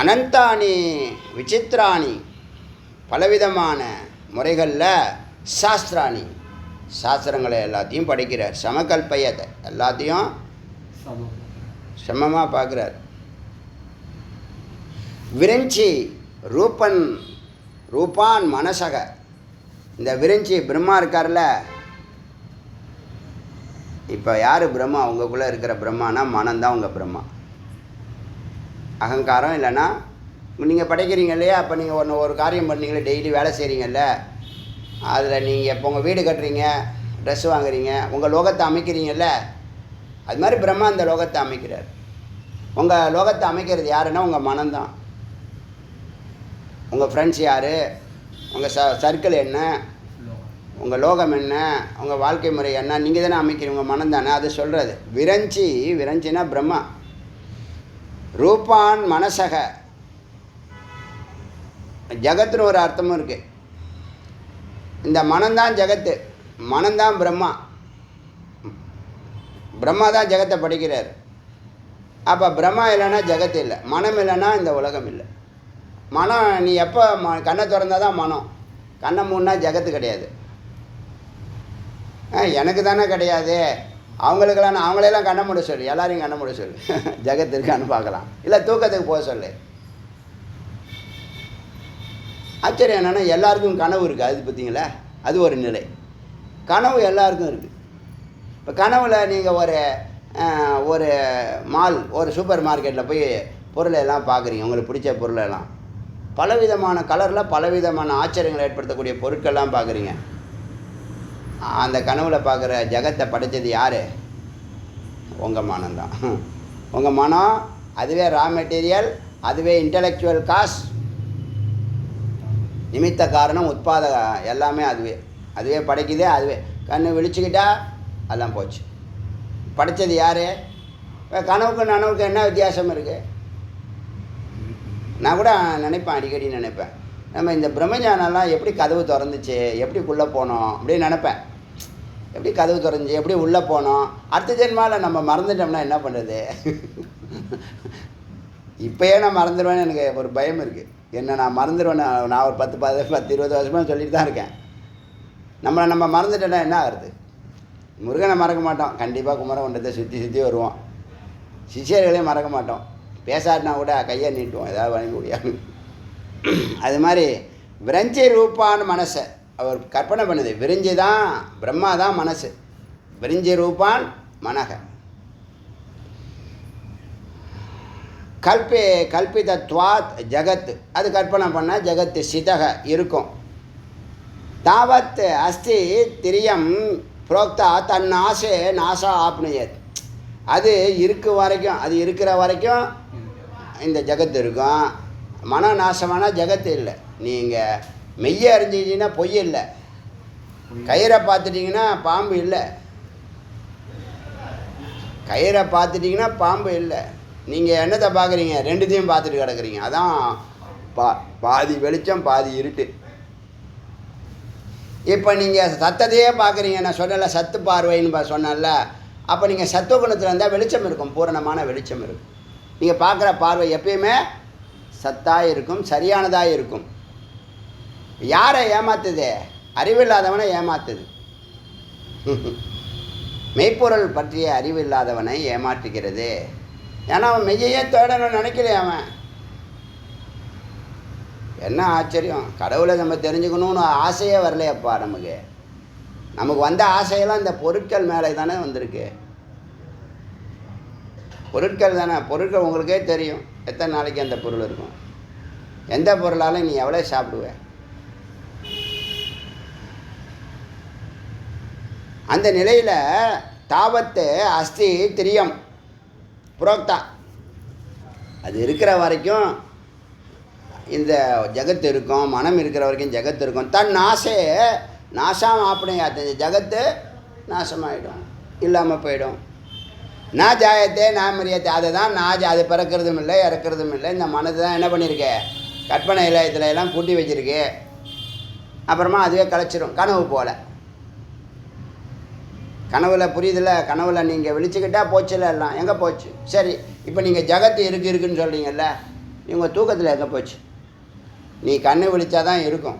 அனந்தானி விசித்திராணி பலவிதமான முறைகளில் சாஸ்திராணி, சாஸ்திரங்களை எல்லாத்தையும் படிக்கிறார். சமகல்பயத்தை, எல்லாத்தையும் சமமாக பார்க்குறார். விரஞ்சி ரூபான் மனசக, இந்த விரஞ்சி பிரம்மா இருக்கார்ல, இப்போ யார் பிரம்மா? உங்களுக்குள்ளே இருக்கிற பிரம்மானா மனம்தான் உங்கள் பிரம்மா. அகங்காரம் இல்லைன்னா நீங்கள் படைக்கிறீங்க இல்லையா, அப்போ நீங்கள் ஒரு காரியம் பண்ணீங்களே, டெய்லி வேலை செய்கிறீங்கல்ல, அதில் நீங்கள் இப்போ உங்கள் வீடு கட்டுறீங்க, ட்ரெஸ் வாங்குறீங்க, உங்கள் லோகத்தை அமைக்கிறீங்கல்ல, அது மாதிரி பிரம்மா இந்த லோகத்தை அமைக்கிறார். உங்கள் லோகத்தை அமைக்கிறது யாருன்னா உங்கள் மனம்தான். உங்கள் ஃப்ரெண்ட்ஸ் யார், உங்கள் சர்க்கிள் என்ன, உங்கள் லோகம் என்ன, உங்கள் வாழ்க்கை முறை என்ன, நீங்கள் தானே அமைக்கிறீங்க, உங்கள் மனம் தானே. அது சொல்கிறது விரஞ்சினா பிரம்மா. ரூபான் மனசக, ஜகத்துன்னு ஒரு அர்த்தமும் இருக்குது. இந்த மனம்தான் ஜகத்து, மனம்தான் பிரம்மா. பிரம்மா தான் ஜகத்தை படிக்கிறார். அப்போ பிரம்மா இல்லைன்னா ஜகத்து இல்லை, மனம் இல்லைன்னா இந்த உலகம் இல்லை. மனம் நீ எப்போ கண்ணை திறந்தால் தான் மனம், கண்ணை மூணுனா ஜகத்து கிடையாது. எனக்கு தானே கிடையாது, அவங்களுக்கெல்லாம் அவங்களெல்லாம் கண்ணை மூட சொல்லு, எல்லாரையும் கண்ணை மூட சொல்லு, ஜகத்து இருக்கான்னு பார்க்கலாம். இல்லை தூக்கத்துக்கு போக சொல்லு. ஆச்சரியம் என்னென்னா எல்லாருக்கும் கனவு இருக்குது. அது பார்த்தீங்களா, அது ஒரு நிலை. கனவு எல்லாருக்கும் இருக்குது. இப்போ கனவில் நீங்கள் ஒரு மால், ஒரு சூப்பர் மார்க்கெட்டில் போய் பொருளை எல்லாம் பார்க்குறீங்க, உங்களுக்கு பிடிச்ச பொருளெல்லாம் பலவிதமான கலரில் பலவிதமான ஆச்சரியங்களை ஏற்படுத்தக்கூடிய பொருட்கள்லாம் பார்க்குறீங்க. அந்த கனவில் பார்க்குற ஜகத்தை படைத்தது யார்? உங்கள் மனம்தான். உங்கள் மனம் அதுவே ரா மெட்டீரியல், அதுவே இன்டலெக்சுவல் காஸ், நிமித்த காரணம், உட்பாத எல்லாமே அதுவே படைக்குதே. அதுவே கண்ணு விழிச்சுக்கிட்டா எல்லாம் போச்சு. படைத்தது யார்? கனவுக்கு நனவுக்கு என்ன வித்தியாசம் இருக்குது? நான் கூட நினைப்பேன், அடிக்கடி நினைப்பேன், நம்ம இந்த பிரம்மஞானம்லாம் எப்படி கதவு திறந்துச்சு, எப்படி உள்ளே போனோம் அப்படின்னு நினைப்பேன். எப்படி கதவு திறந்துச்சு, எப்படி உள்ளே போனோம், அடுத்த ஜென்மாவில் நம்ம மறந்துட்டோம்னா என்ன பண்ணுறது? இப்போயே நான் மறந்துடுவேன்னு எனக்கு ஒரு பயம் இருக்குது. என்ன நான் மறந்துடுவேன்னு நான் ஒரு 10-20 வருஷமாக சொல்லிட்டு தான் இருக்கேன். நம்ம மறந்துட்டோன்னா என்ன ஆகுது? முருகனை மறக்க மாட்டோம், கண்டிப்பாக குமரகுண்டத்தை சுற்றி வருவோம். சிஷியர்களையும் மறக்க மாட்டோம், பேசாட்டினா கூட கையை நீட்டுவோம், ஏதாவது வாங்கி முடியாது. அது மாதிரி விரஞ்சி ரூபான்னு மனசை அவர் கற்பனை பண்ணுது. விரிஞ்சி தான் பிரம்மா தான் மனசு, விரிஞ்சி ரூபான் மனக. கல்பிதத்வாத் ஜகத், அது கற்பனை பண்ணால் ஜகத்து சிதக இருக்கும். தாவத் அஸ்தி திரியம் புரோக்தா தன் ஆசை நாசா ஆப்னுயத், அது இருக்கிற வரைக்கும் இந்த ஜகத்து இருக்கும். மன நாசமான ஜகத்து இல்லை. நீங்கள் மெய்யை அறிஞ்சிக்கிட்டீங்கன்னா பொய் இல்லை, கயிறை பார்த்துட்டிங்கன்னா பாம்பு இல்லை, கயிறை பார்த்துட்டிங்கன்னா பாம்பு இல்லை. நீங்கள் என்னத்தை பார்க்குறீங்க? ரெண்டுத்தையும் பார்த்துட்டு கிடக்குறீங்க. அதான் பாதி வெளிச்சம் பாதி இருட்டு. இப்போ நீங்கள் சத்தத்தையே பார்க்குறீங்க. நான் சொன்னல சத்து பார்வைன்னு சொன்னேன்ல, அப்போ நீங்கள் சத்துவகுணத்தில் இருந்தால் வெளிச்சம் இருக்கும், பூரணமான வெளிச்சம் இருக்கும். நீங்கள் பார்க்குற பார்வை எப்பயுமே சத்தாக இருக்கும், சரியானதாக இருக்கும். யாரை ஏமாத்துது? அறிவில்லாதவனை ஏமாத்துது. மெய்ப்பொருள் பற்றிய அறிவில்லாதவனை ஏமாற்றுகிறது. ஏன்னா அவன் மெய்யையே தேடணும்னு நினைக்கலையே அவன். என்ன ஆச்சரியம், கடவுளை நம்ம தெரிஞ்சுக்கணும்னு ஆசையே வரலையப்பா. நமக்கு வந்த ஆசையெல்லாம் இந்த பொருட்கள் மேலே தானே வந்திருக்கு. பொருட்கள் தானே, பொருட்கள் உங்களுக்கே தெரியும் எத்தனை நாளைக்கு அந்த பொருள் இருக்கும். எந்த பொருளாலும் நீ எவ்வளோ சாப்பிடுவ? அந்த நிலையில் தாவத்து அஸ்தி திரியம் புரோக்தா, அது இருக்கிற வரைக்கும் இந்த ஜகத்து இருக்கும், மனம் இருக்கிற வரைக்கும் ஜகத்து இருக்கும். தன் ஆசை நாசம் ஆப்பணையாது, இந்த ஜகத்து நாசமாயிடும், இல்லாமல் போயிடும். நான் ஜாயத்தே நான் மரியாதை, அதை தான் அது பிறக்கிறதும் இல்லை இறக்கிறதும் இல்லை. இந்த மனது தான் என்ன பண்ணியிருக்கு? கற்பனையில் இதில் எல்லாம் கூட்டி வச்சுருக்கு. அப்புறமா அதுவே கலைச்சிடும். கனவு போல், கனவில் புரியுதில்ல, கனவில் நீங்கள் விழிச்சுக்கிட்டால் போச்சுல, எல்லாம் எங்கே போச்சு? சரி, இப்போ நீங்கள் ஜகத்து இருக்குன்னு சொல்கிறீங்கல்ல, உங்கள் தூக்கத்தில் எங்கே போச்சு? நீ கண்ணு விழிச்சா தான் இருக்கும்.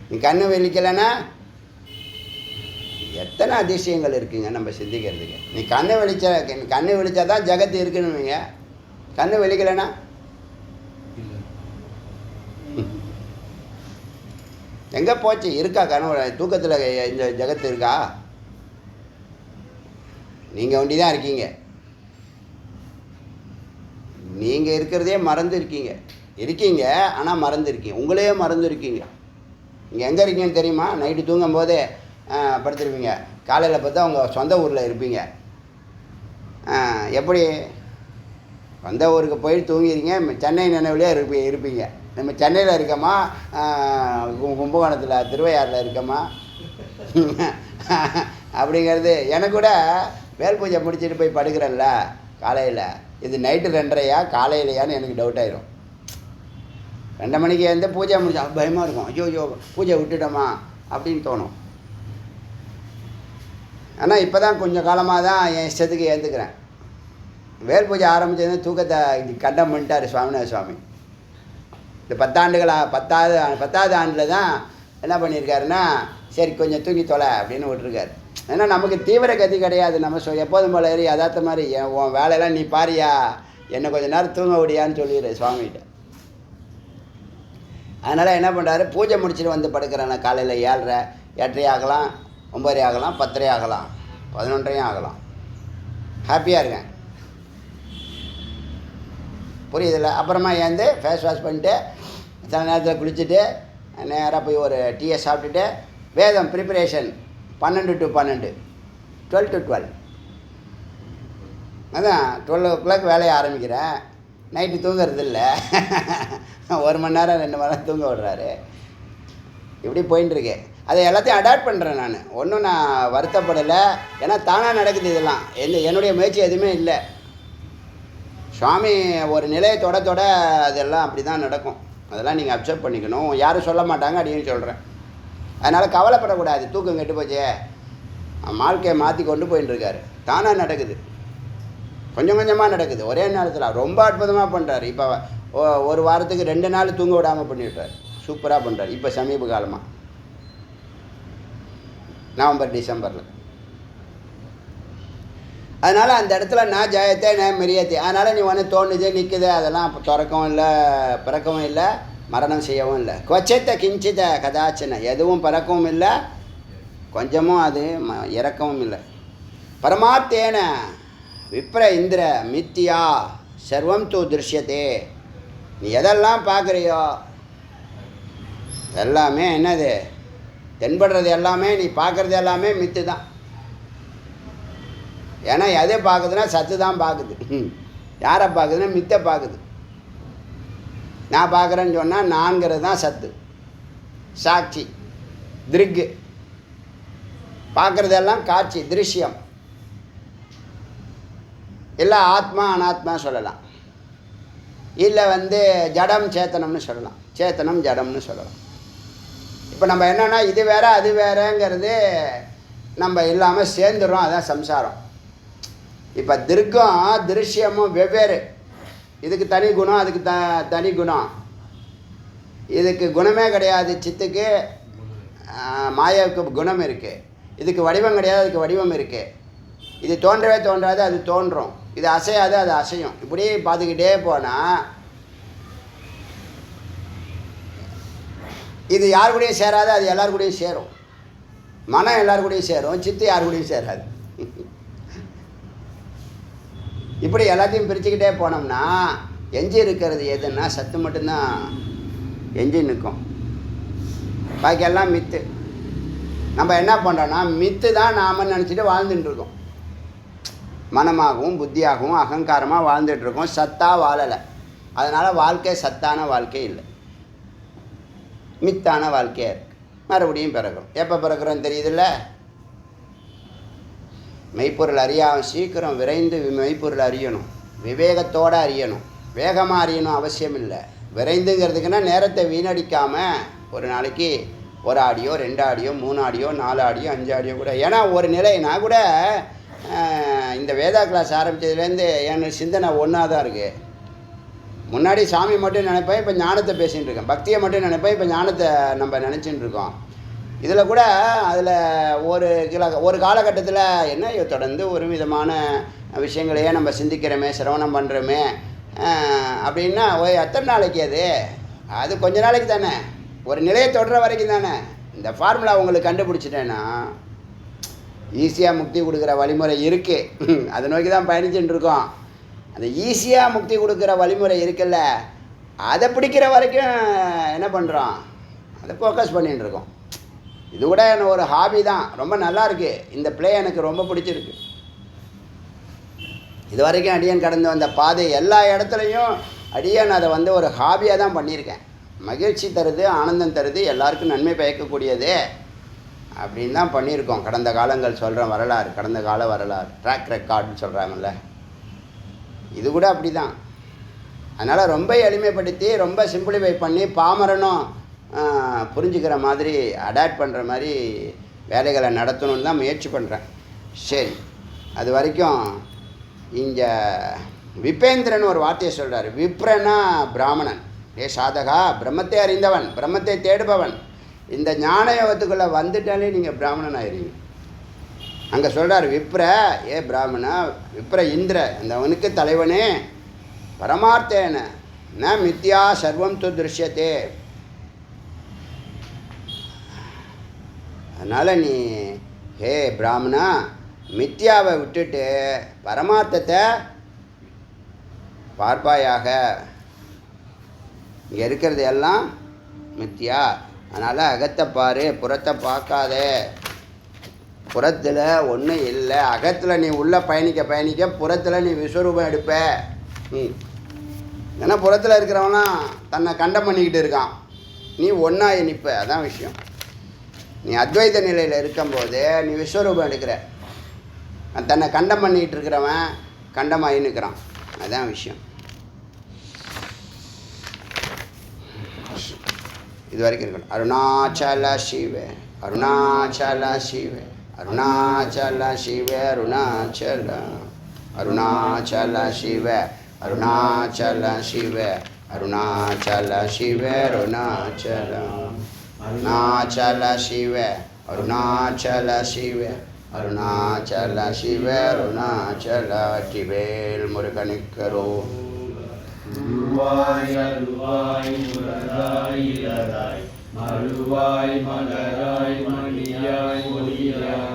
நீ கண்ணு வெளிக்கலைன்னா எத்தனை அதிசயங்கள் இருக்குங்க நம்ம சிந்திக்கிறதுக்கு. நீ கண்ணு வெளிச்சா தான் ஜகத்து இருக்குன்னு. கண்ணு வெளிக்கலைன்னா எங்கே போச்சு? இருக்கா கனவு தூக்கத்தில் இந்த ஜகத்து இருக்கா? நீங்கள் ஒண்டி தான் இருக்கீங்க. நீங்கள் இருக்கிறதே மறந்து இருக்கீங்க. ஆனால் மறந்து இருக்கீங்க. உங்களையே மறந்து இருக்கீங்க. நீங்கள் எங்கே இருக்கீங்கன்னு தெரியுமா? நைட்டு தூங்கும் போதே படுத்துருப்பீங்க. காலையில் பார்த்தா உங்கள் சொந்த ஊரில் இருப்பீங்க. எப்படி சொந்த ஊருக்கு போய் தூங்கிடுங்க. சென்னை நினைவுலேயே இருப்பீங்க. நம்ம சென்னையில் இருக்கோமா, கும்பகோணத்தில் திருவையாறில் இருக்கோமா அப்படிங்கிறது. எனக்கு கூட வேல் பூஜை முடிச்சுட்டு போய் படுக்கிறேன்ல காலையில், இது நைட்டு 2:30 காலையிலையான்னு எனக்கு டவுட் ஆயிரும். 2 மணிக்கு வந்து பூஜை முடிச்சா பயமாக இருக்கும். ஐயோ பூஜை விட்டுட்டோமா அப்படின்னு தோணும். ஆனால் இப்போ தான் கொஞ்சம் காலமாக தான் என் இஷ்டத்துக்கு ஏற்றுக்கிறேன். வேல் பூஜை ஆரம்பித்தது தூக்கத்தை கண்டம் பண்ணிட்டார் சுவாமிநாத சுவாமி. இந்த 10 ஆண்டுகளாக 10வது ஆண்டில் தான் என்ன பண்ணியிருக்காருன்னா, சரி கொஞ்சம் தூங்கி தொலை அப்படின்னு விட்டுருக்காரு. ஏன்னா நமக்கு தீவிர கதி கிடையாது. நம்ம எப்போதும் போல ஏறி யதார்த்த மாதிரி உன் வேலையெல்லாம் நீ பாரியா, என்னை கொஞ்சம் நேரம் தூங்க விடியான்னு சொல்லிடு சுவாமிகிட்ட. அதனால் என்ன பண்ணுறாரு, பூஜை முடிச்சுட்டு வந்து படுக்கிறேன். நான் காலையில் 7:30 8:30 ஆகலாம், 9:30 ஆகலாம், 10:30 ஆகலாம், 11:30 ஆகலாம். ஹாப்பியாக இருக்கேன். புரியுதில்ல? அப்புறமா ஏந்து ஃபேஸ் வாஷ் பண்ணிட்டு சில நேரத்தில் குளிச்சுட்டு நேராக போய் ஒரு டீயை சாப்பிட்டுட்டு வேதம் ப்ரிப்பரேஷன் 12 to 12, 12 to 12. அதான் 12 o'clock வேலையை ஆரம்பிக்கிறேன். நைட்டு தூங்குறது இல்லை. 1 மணி நேரம் 2 மணி நேரம் தூங்க விடுறாரு. இப்படி போயின்ட்டுருக்கு. அதை எல்லாத்தையும் அடாப்ட் பண்ணுறேன் நான். ஒன்றும் நான் வருத்தப்படலை. ஏன்னா தானாக நடக்குது இதெல்லாம். என்னுடைய முயற்சி எதுவுமே இல்லை. சுவாமி ஒரு நிலையை தொட அதெல்லாம் அப்படி தான் நடக்கும். அதெல்லாம் நீங்கள் அப்சர்வ் பண்ணிக்கணும். யாரும் சொல்ல மாட்டாங்க, அப்படின்னு சொல்கிறேன். அதனால் கவலைப்படக்கூடாது. தூக்கம் கெட்டு போச்சே, வாழ்க்கையை மாற்றி கொண்டு போயின்ட்டுருக்காரு. தானாக நடக்குது, கொஞ்சம் கொஞ்சமாக நடக்குது. ஒரே நேரத்தில் ரொம்ப அற்புதமாக பண்ணுறாரு. இப்போ ஒரு வாரத்துக்கு 2 நாள் தூங்க விடாமல் பண்ணிவிட்டார். சூப்பராக பண்ணுறாரு. இப்போ சமீப காலமாக நவம்பர் டிசம்பரில். அதனால் அந்த இடத்துல நான் ஜெயத்தை நான் மெரியத்தை. அதனால் நீ ஒன்று தோணுது நிற்குது, அதெல்லாம் அப்போ திறக்கவும் இல்லை, பிறக்கவும் இல்லை, மரணம் செய்யவும் இல்லை. கொச்சத்தை கிஞ்சித கதாச்சின, எதுவும் பிறக்கவும் இல்லை, கொஞ்சமும் அது இறக்கவும் இல்லை. பரமார்த்தேன விப்ர இந்திர மித்தியா சர்வம் தூ திருஷ்யத்தே. நீ எதெல்லாம் பார்க்குறியோ எல்லாமே என்னது, தென்படுறது எல்லாமே, நீ பார்க்குறது எல்லாமே மித்து தான். ஏன்னா எதை பார்க்குதுன்னா சத்து தான் பார்க்குது. யாரை பார்க்குதுன்னா மித்தை பார்க்குது. நான் பார்க்குறேன்னு சொன்னால் நான்கிறது தான் சத்து, சாட்சி, திருக்கு. பார்க்குறதெல்லாம் காட்சி, திருஷ்யம். இல்லை ஆத்மா அனாத்மா சொல்லலாம். இல்லை ஜடம் சேத்தனம்னு சொல்லலாம், சேத்தனம் ஜடம்னு சொல்லலாம். இப்போ நம்ம என்னென்னா இது வேற அது வேறங்கிறது நம்ம இல்லாமல் சேர்ந்துடுறோம். அதான் சம்சாரம். இப்போ திருக்கம் திருஷ்யமும் வெவ்வேறு. இதுக்கு தனி குணம், அதுக்கு தனி குணம். இதுக்கு குணமே கிடையாது. சித்துக்கு மாயாவுக்கு குணம் இருக்குது. இதுக்கு வடிவம் கிடையாது, அதுக்கு வடிவம் இருக்குது. இது தோன்றவே தோன்றாது, அது தோன்றும். இது அசையாது, அது அசையும். இப்படி பார்த்துக்கிட்டே போனால் இது யார் கூடயும் சேராது, அது எல்லாரு கூடயும் சேரும். மனம் எல்லாரு கூடயும் சேரும், சித்து யார் கூடயும் சேராது. இப்படி எல்லாத்தையும் பிரிச்சுக்கிட்டே போனோம்னா எஞ்சி இருக்கிறது எதுன்னா சத்து மட்டும்தான் எஞ்சி நிற்கும். பாக்கியெல்லாம் மித்து. நம்ம என்ன பண்ணுறோன்னா மித்து தான் நாம் நினச்சிட்டு வாழ்ந்துட்டு இருக்கோம். மனமாகவும் புத்தியாகவும் அகங்காரமாக வாழ்ந்துட்டுருக்கோம். சத்தாக வாழலை. அதனால் வாழ்க்கை சத்தான வாழ்க்கை இல்லை, மித்தான வாழ்க்கையாக இருக்குது. மறுபடியும் பிறக்கிறோம். எப்போ பிறக்கிறோம் தெரியுதில்ல? மெய்ப்பொருள் அறியாமல் சீக்கிரம் விரைந்து மெய்ப்பொருள் அறியணும். விவேகத்தோடு அறியணும். வேகமாக அறியணும் அவசியம் இல்லை. விரைந்துங்கிறதுக்குன்னா நேரத்தை வீணடிக்காமல் ஒரு நாளைக்கு 1 audio 2 audio 3 audio 4 audio 5 audio கூட. ஏன்னா ஒரு நிலைனா கூட இந்த வேதா கிளாஸ் ஆரம்பித்ததுலேருந்து என்னோட சிந்தனை ஒன்றா தான் இருக்குது. முன்னாடி சாமி மட்டும் நினைப்பேன், இப்போ ஞானத்தை பேசிகிட்டு இருக்கேன். பக்தியை மட்டும் நினைப்பேன், இப்போ ஞானத்தை நம்ம நினச்சிட்டு இருக்கோம். இதில் கூட அதில் ஒரு காலகட்டத்தில் என்ன தொடர்ந்து ஒரு விதமான விஷயங்களையே நம்ம சிந்திக்கிறோமே, சிரவணம் பண்ணுறோமே அப்படின்னா எத்தனை நாளைக்கு அது கொஞ்ச நாளைக்கு தானே, ஒரு நிலையை தொடர வரைக்கும் தானே. இந்த ஃபார்முலா உங்களுக்கு கண்டுபிடிச்சிட்டேன்னா ஈஸியாக முக்தி கொடுக்குற வழிமுறை இருக்குது. அதை நோக்கி தான் பயணிச்சுட்டு இருக்கோம். அந்த ஈஸியாக முக்தி கொடுக்குற வழிமுறை இருக்குல்ல, அதை பிடிக்கிற வரைக்கும் என்ன பண்ணுறோம், அதை ஃபோக்கஸ் பண்ணிகிட்டு இருக்கோம். இது கூட எனக்கு ஒரு ஹாபி தான், ரொம்ப நல்லா இருக்குது. இந்த ப்ளே எனக்கு ரொம்ப பிடிச்சிருக்கு. இது வரைக்கும் அடியன் கடந்து வந்த பாதை எல்லா இடத்துலையும் அடியன் அதை ஒரு ஹாபியாக தான் பண்ணியிருக்கேன். மகிழ்ச்சி தருது, ஆனந்தம் தருது, எல்லாருக்கும் நன்மை பயக்கக்கூடியது அப்படின்னு தான் பண்ணியிருக்கோம். கடந்த காலங்கள் சொல்கிறேன், வரலாறு, கடந்த கால வரலாறு, ட்ராக் ரெக்கார்டுன்னு சொல்கிறாங்கல்ல, இது கூட அப்படி தான். அதனால் ரொம்ப எளிமைப்படுத்தி ரொம்ப சிம்பிளிஃபை பண்ணி பாமரனும் புரிஞ்சுக்கிற மாதிரி அடாப்ட் பண்ணுற மாதிரி வேலைகளை நடத்தணுன்னு தான் முயற்சி பண்ணுறேன். சரி, அது வரைக்கும் இங்கே விபேந்திரன் ஒரு வார்த்தையை சொல்கிறார். விப்ரனா பிராமணன், ஏ சாதகா, பிரம்மத்தை அறிந்தவன், பிரம்மத்தை தேடுபவன், இந்த ஞான யோகத்துக்குள்ளே வந்துட்டாலே நீங்கள் பிராமணன் ஆயிடுவீங்க. அங்கே சொல்கிறார் விப்ர, ஏ பிராமணா, விப்ர இந்திர, அந்தவனுக்கு தலைவனே, பரமார்த்தேன ந மித்யா சர்வம் து திருஷ்யத்தே. அதனால் நீ ஹே பிராமணா, மித்யாவை விட்டுட்டு பரமார்த்தத்தை பார்ப்பாயாக. இங்கே இருக்கிறது எல்லாம் மித்யா, அதனால் அகத்தை பாரு, புறத்தை பார்க்காதே. புறத்தில் ஒன்றும் இல்லை, அகத்தில் நீ உள்ளே பயணிக்க புறத்தில் நீ விஸ்வரூபம் எடுப்ப. ஏன்னா புறத்தில் இருக்கிறவனா தன்னை கண்டம் பண்ணிக்கிட்டு இருக்கான், நீ ஒன்றா நிற்ப. அதான் விஷயம். நீ அத்வைத நிலையில் இருக்கும்போது நீ விஸ்வரூபம் எடுக்கிற, தன்னை கண்டம் பண்ணிக்கிட்டு இருக்கிறவன் கண்டமாகி நிற்கிறான். அதுதான் விஷயம். இது வரைக்கும் இருக்கணும். அருணாச்சல சிவ, அருணாச்சல சிவ, அருணாச்சல சிவ, அருணாச்சல, அருணாச்சல சிவ, அருணாச்சல சிவ, அருணாச்சல சிவ, அருணாச்சல, அருணாச்சல சிவ, அருணாச்சல சிவ, அருணாச்சல சிவ, அருணாச்சல. வெற்றிவேல் முருகனுக்கரோ. குருவாய் அருவாய் முரதாய் இலதாய் மறுவாய் மலராய் மணியாய் ஒளியாய்